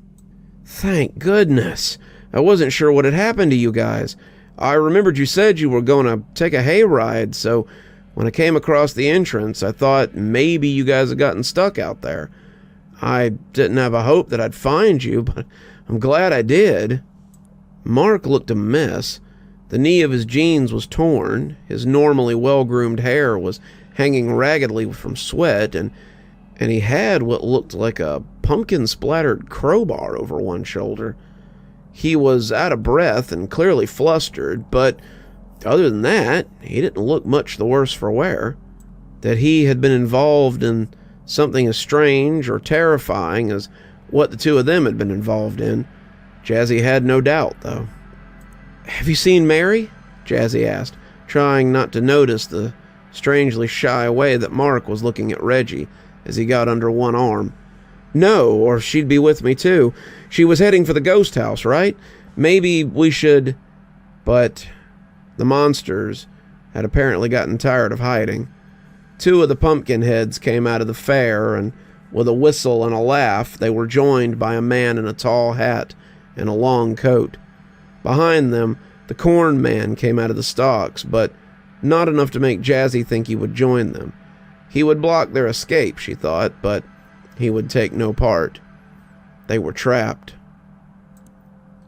"Thank goodness! I wasn't sure what had happened to you guys. I remembered you said you were going to take a hayride, so when I came across the entrance, I thought maybe you guys had gotten stuck out there. I didn't have a hope that I'd find you, but I'm glad I did." Mark looked a mess. The knee of his jeans was torn, his normally well-groomed hair was hanging raggedly from sweat, and he had what looked like a pumpkin-splattered crowbar over one shoulder. He was out of breath and clearly flustered, but other than that, he didn't look much the worse for wear. That he had been involved in something as strange or terrifying as what the two of them had been involved in, Jazzy had no doubt, though. "Have you seen Mary?" Jazzy asked, trying not to notice the strangely shy way that Mark was looking at Reggie as he got under one arm. "No, or she'd be with me too. She was heading for the ghost house, right? Maybe we should..." But the monsters had apparently gotten tired of hiding. Two of the pumpkin heads came out of the fair, and with a whistle and a laugh, they were joined by a man in a tall hat and a long coat. Behind them, the corn man came out of the stalks, but not enough to make Jazzy think he would join them. He would block their escape, she thought, but he would take no part. They were trapped.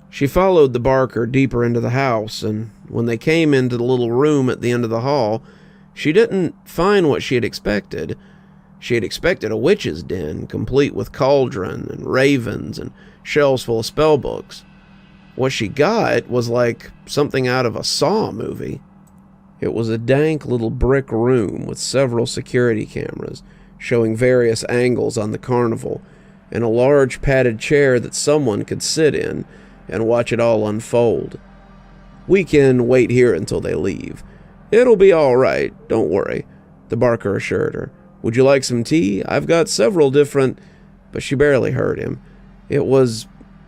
She followed the Barker deeper into the house, and when they came into the little room at the end of the hall, she didn't find what she had expected. She had expected a witch's den, complete with cauldron and ravens and shelves full of spell books. What she got was like something out of a Saw movie. It was a dank little brick room with several security cameras showing various angles on the carnival, and a large padded chair that someone could sit in and watch it all unfold. "We can wait here until they leave. It'll be all right, don't worry," the Barker assured her. "Would you like some tea? I've got several different..." But she barely heard him. It was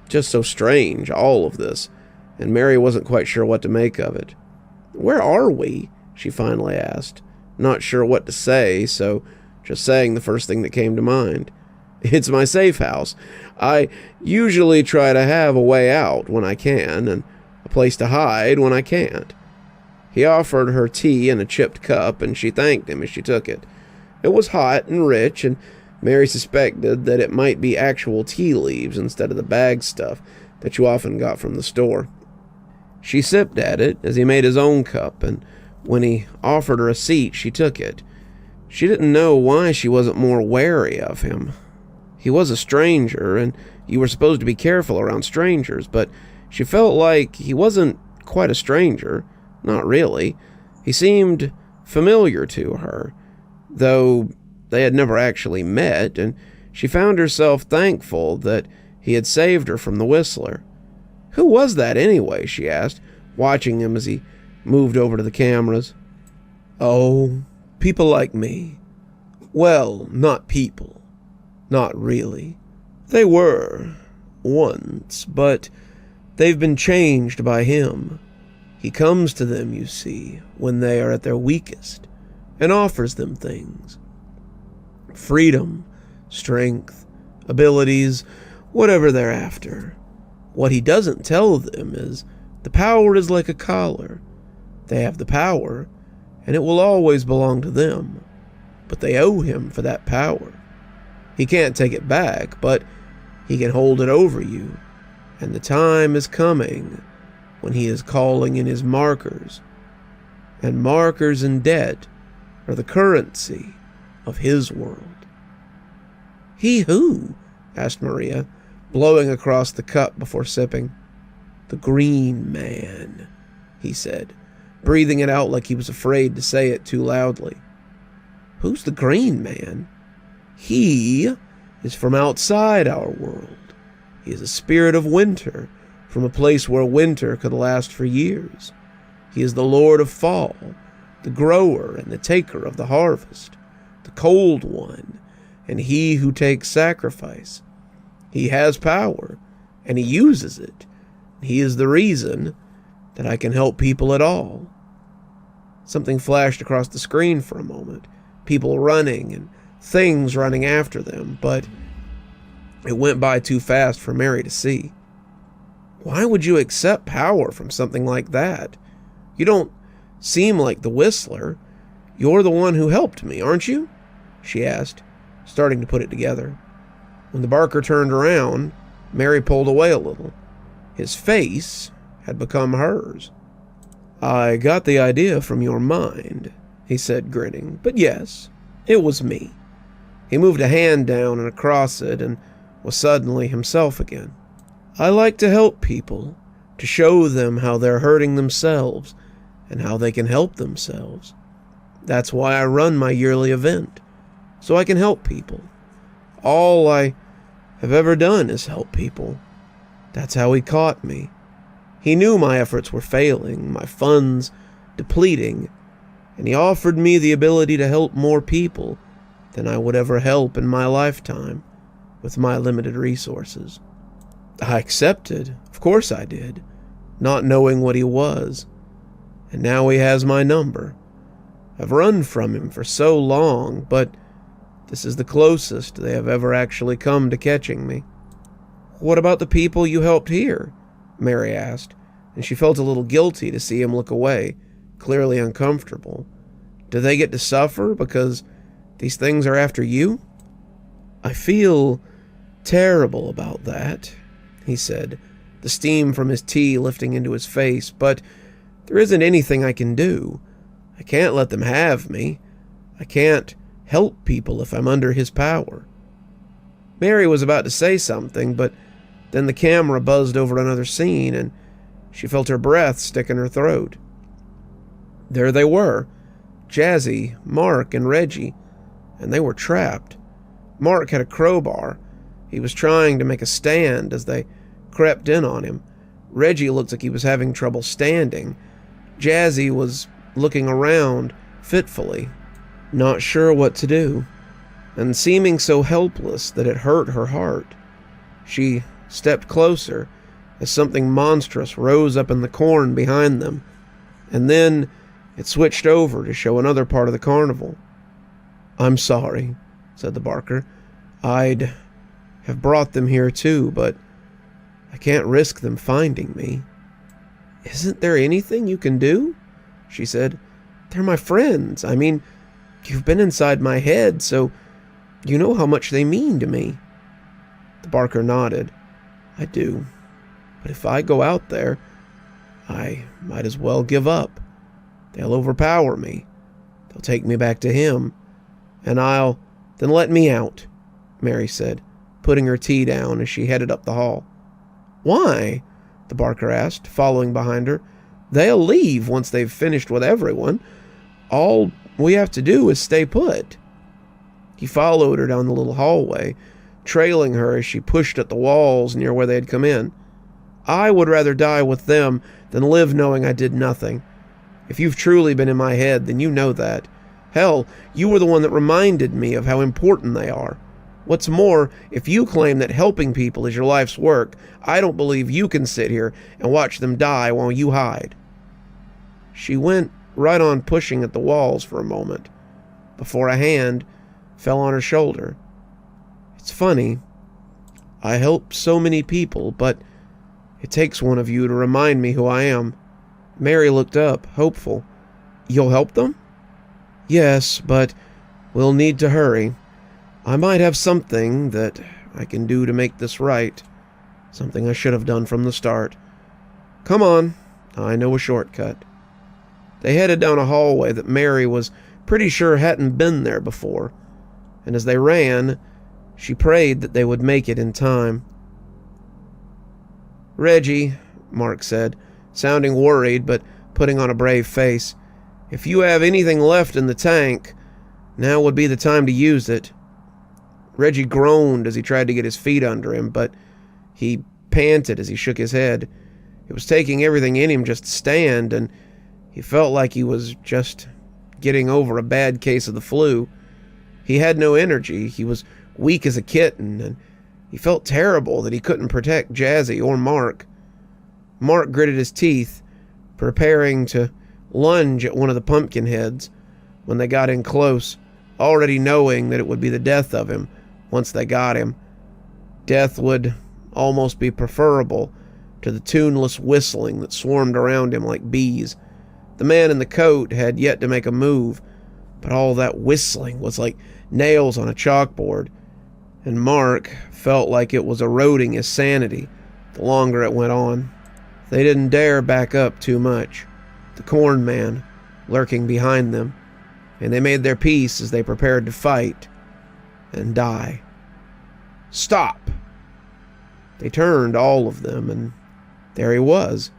just so strange, all of this, and Mary wasn't quite sure what to make of it. "Where are we?" she finally asked, not sure what to say, so just saying the first thing that came to mind. "It's my safe house. I usually try to have a way out when I can, and a place to hide when I can't." He offered her tea in a chipped cup, and she thanked him as she took it. It was hot and rich, and Mary suspected that it might be actual tea leaves instead of the bag stuff that you often got from the store. She sipped at it as he made his own cup, and when he offered her a seat, she took it. She didn't know why she wasn't more wary of him. He was a stranger, and you were supposed to be careful around strangers, but she felt like he wasn't quite a stranger. Not really. He seemed familiar to her, though they had never actually met, and she found herself thankful that he had saved her from the Whistler. Who was that anyway, she asked, watching him as he moved over to the cameras. Oh, people like me. Well, not people. Not really. They were, once, but they've been changed by him. He comes to them, you see, when they are at their weakest, and offers them things. Freedom, strength, abilities, whatever they're after. What he doesn't tell them is the power is like a collar. They have the power, and it will always belong to them, but they owe him for that power. He can't take it back, but he can hold it over you, and the time is coming when he is calling in his markers, and markers and debt are the currency of his world. He who? Asked Maria, blowing across the cup before sipping. The Green Man, he said, breathing it out like he was afraid to say it too loudly. Who's the Green Man? He is from outside our world. He is a spirit of winter, from a place where winter could last for years. He is the Lord of Fall, the grower and the taker of the harvest, the cold one, and he who takes sacrifice. He has power, and he uses it. He is the reason that I can help people at all. Something flashed across the screen for a moment, people running and things running after them, but it went by too fast for Mary to see. Why would you accept power from something like that? You don't seem like the Whistler. You're the one who helped me, aren't you? She asked, starting to put it together. When the barker turned around, Mary pulled away a little. His face had become hers. I got the idea from your mind, he said, grinning, but yes, it was me. He moved a hand down and across it and was suddenly himself again. I like to help people, to show them how they're hurting themselves and how they can help themselves. That's why I run my yearly event, so I can help people. All I have ever done is help people. That's how he caught me. He knew my efforts were failing, my funds depleting, and he offered me the ability to help more people than I would ever help in my lifetime with my limited resources. I accepted, of course I did, not knowing what he was, and now he has my number. I've run from him for so long, but this is the closest they have ever actually come to catching me. What about the people you helped here? Mary asked, and she felt a little guilty to see him look away, clearly uncomfortable. Do they get to suffer because these things are after you? I feel terrible about that, he said, the steam from his tea lifting into his face, but there isn't anything I can do. I can't let them have me. I can't help people if I'm under his power. Mary was about to say something, but then the camera buzzed over another scene, and she felt her breath stick in her throat. There they were, Jazzy, Mark, and Reggie, and they were trapped. Mark had a crowbar. He was trying to make a stand as they crept in on him. Reggie looked like he was having trouble standing. Jazzy was looking around fitfully, not sure what to do, and seeming so helpless that it hurt her heart. She stepped closer as something monstrous rose up in the corn behind them, and then it switched over to show another part of the carnival. I'm sorry, said the barker. I'd have brought them here too, but I can't risk them finding me. Isn't there anything you can do? She said. They're my friends. I mean, you've been inside my head, so you know how much they mean to me. The barker nodded. I do. But if I go out there, I might as well give up. They'll overpower me. They'll take me back to him. And then let me out, Mary said. putting her tea down as she headed up the hall. "Why?" the barker asked, following behind her. "They'll leave once they've finished with everyone. All we have to do is stay put." He followed her down the little hallway, trailing her as she pushed at the walls near where they had come in. "I would rather die with them than live knowing I did nothing. If you've truly been in my head, then you know that. Hell, you were the one that reminded me of how important they are. What's more, if you claim that helping people is your life's work, I don't believe you can sit here and watch them die while you hide." She went right on pushing at the walls for a moment, before a hand fell on her shoulder. "It's funny. I help so many people, but it takes one of you to remind me who I am." Mary looked up, hopeful. "You'll help them?" "Yes, but we'll need to hurry. I might have something that I can do to make this right. Something I should have done from the start. Come on, I know a shortcut." They headed down a hallway that Mary was pretty sure hadn't been there before, and as they ran, she prayed that they would make it in time. "Reggie," Mark said, sounding worried but putting on a brave face, "if you have anything left in the tank, now would be the time to use it." Reggie groaned as he tried to get his feet under him, but he panted as he shook his head. It was taking everything in him just to stand, and he felt like he was just getting over a bad case of the flu. He had no energy, he was weak as a kitten, and he felt terrible that he couldn't protect Jazzy or Mark. Mark gritted his teeth, preparing to lunge at one of the pumpkin heads when they got in close, already knowing that it would be the death of him once they got him. Death would almost be preferable to the tuneless whistling that swarmed around him like bees. The man in the coat had yet to make a move, but all that whistling was like nails on a chalkboard, and Mark felt like it was eroding his sanity the longer it went on. They didn't dare back up too much, the corn man lurking behind them, and they made their peace as they prepared to fight and die. "Stop!" They turned, all of them, and there he was.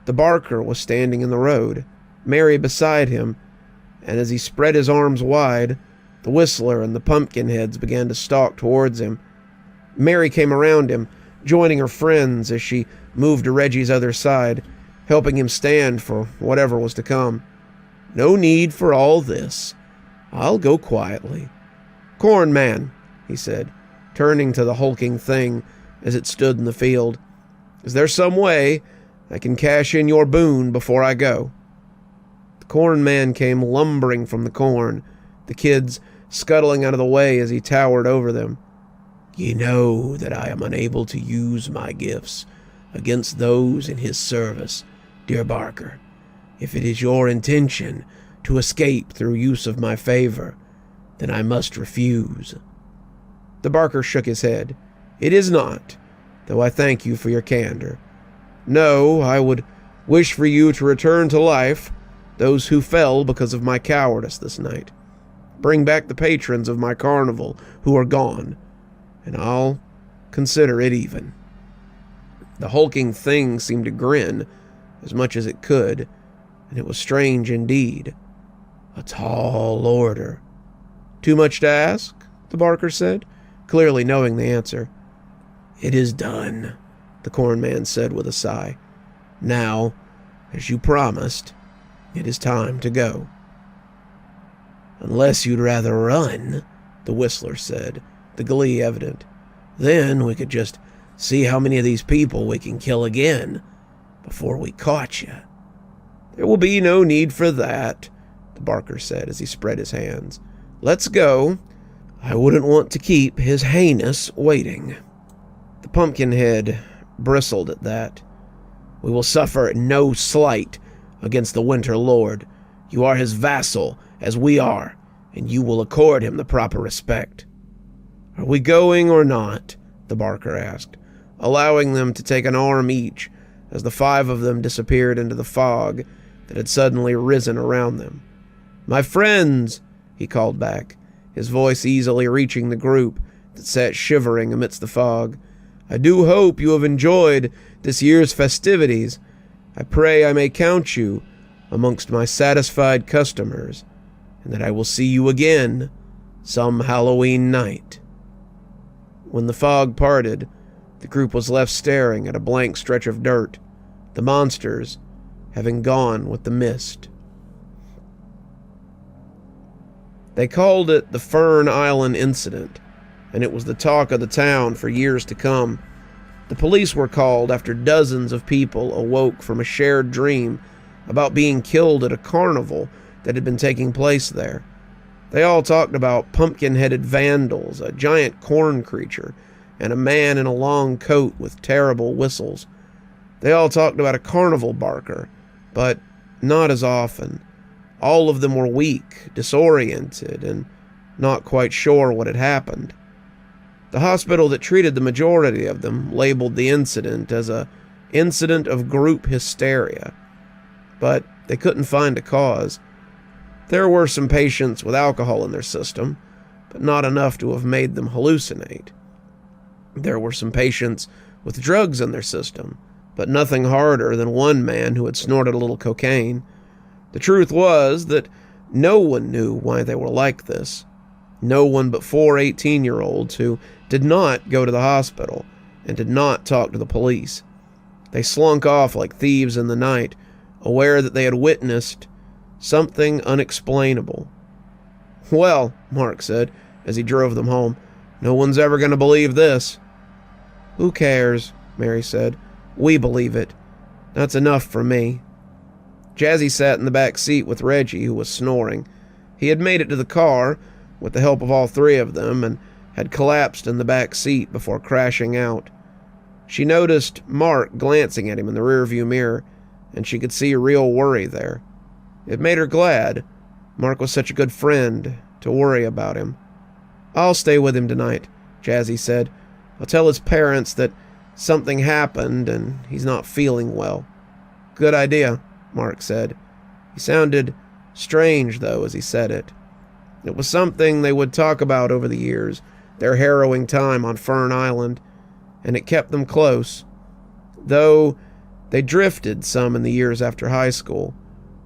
The barker was standing in the road, Mary beside him, and as he spread his arms wide, the whistler and the pumpkin heads began to stalk towards him. Mary came around him, joining her friends as she moved to Reggie's other side, helping him stand for whatever was to come. "No need for all this. I'll go quietly." "Corn man," he said, turning to the hulking thing as it stood in the field, "is there some way I can cash in your boon before I go?" The corn man came lumbering from the corn, the kids scuttling out of the way as he towered over them. "Ye know that I am unable to use my gifts against those in his service, dear Barker. If it is your intention to escape through use of my favor, then I must refuse." The Barker shook his head. "It is not, though I thank you for your candor. No, I would wish for you to return to life those who fell because of my cowardice this night. Bring back the patrons of my carnival who are gone, and I'll consider it even." The hulking thing seemed to grin as much as it could, and it was strange indeed. A tall order. "Too much to ask?" the Barker said, clearly knowing the answer. "It is done," the corn man said with a sigh. "Now, as you promised, it is time to go." "Unless you'd rather run," the whistler said, the glee evident. "Then we could just see how many of these people we can kill again before we caught you." "There will be no need for that," the Barker said as he spread his hands. "Let's go. I wouldn't want to keep His Highness waiting." The pumpkin head bristled at that. "We will suffer no slight against the Winter Lord. You are his vassal, as we are, and you will accord him the proper respect." "Are we going or not?" the Barker asked, allowing them to take an arm each as the 5 of them disappeared into the fog that had suddenly risen around them. "My friends," he called back, his voice easily reaching the group that sat shivering amidst the fog. "I do hope you have enjoyed this year's festivities. I pray I may count you amongst my satisfied customers, and that I will see you again some Halloween night." When the fog parted, the group was left staring at a blank stretch of dirt, the monsters having gone with the mist. They called it the Fern Island Incident, and it was the talk of the town for years to come. The police were called after dozens of people awoke from a shared dream about being killed at a carnival that had been taking place there. They all talked about pumpkin-headed vandals, a giant corn creature, and a man in a long coat with terrible whistles. They all talked about a carnival barker, but not as often. All of them were weak, disoriented, and not quite sure what had happened. The hospital that treated the majority of them labeled the incident as a incident of group hysteria, but they couldn't find a cause. There were some patients with alcohol in their system, but not enough to have made them hallucinate. There were some patients with drugs in their system, but nothing harder than one man who had snorted a little cocaine. The truth was that no one knew why they were like this. No one but 4 18-year-olds who did not go to the hospital and did not talk to the police. They slunk off like thieves in the night, aware that they had witnessed something unexplainable. "Well," Mark said as he drove them home, "no one's ever going to believe this." "Who cares?" Mary said. "We believe it. That's enough for me." Jazzy sat in the back seat with Reggie, who was snoring. He had made it to the car with the help of all three of them and had collapsed in the back seat before crashing out. She noticed Mark glancing at him in the rearview mirror, and she could see real worry there. It made her glad. Mark was such a good friend to worry about him. "I'll stay with him tonight," Jazzy said. "I'll tell his parents that something happened and he's not feeling well." "Good idea," Mark said. He sounded strange, though, as he said it. It was something they would talk about over the years, their harrowing time on Fern Island, and it kept them close. Though they drifted some in the years after high school,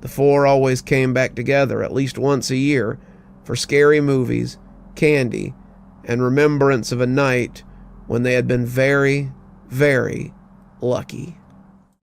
the four always came back together at least once a year for scary movies, candy, and remembrance of a night when they had been very, very lucky.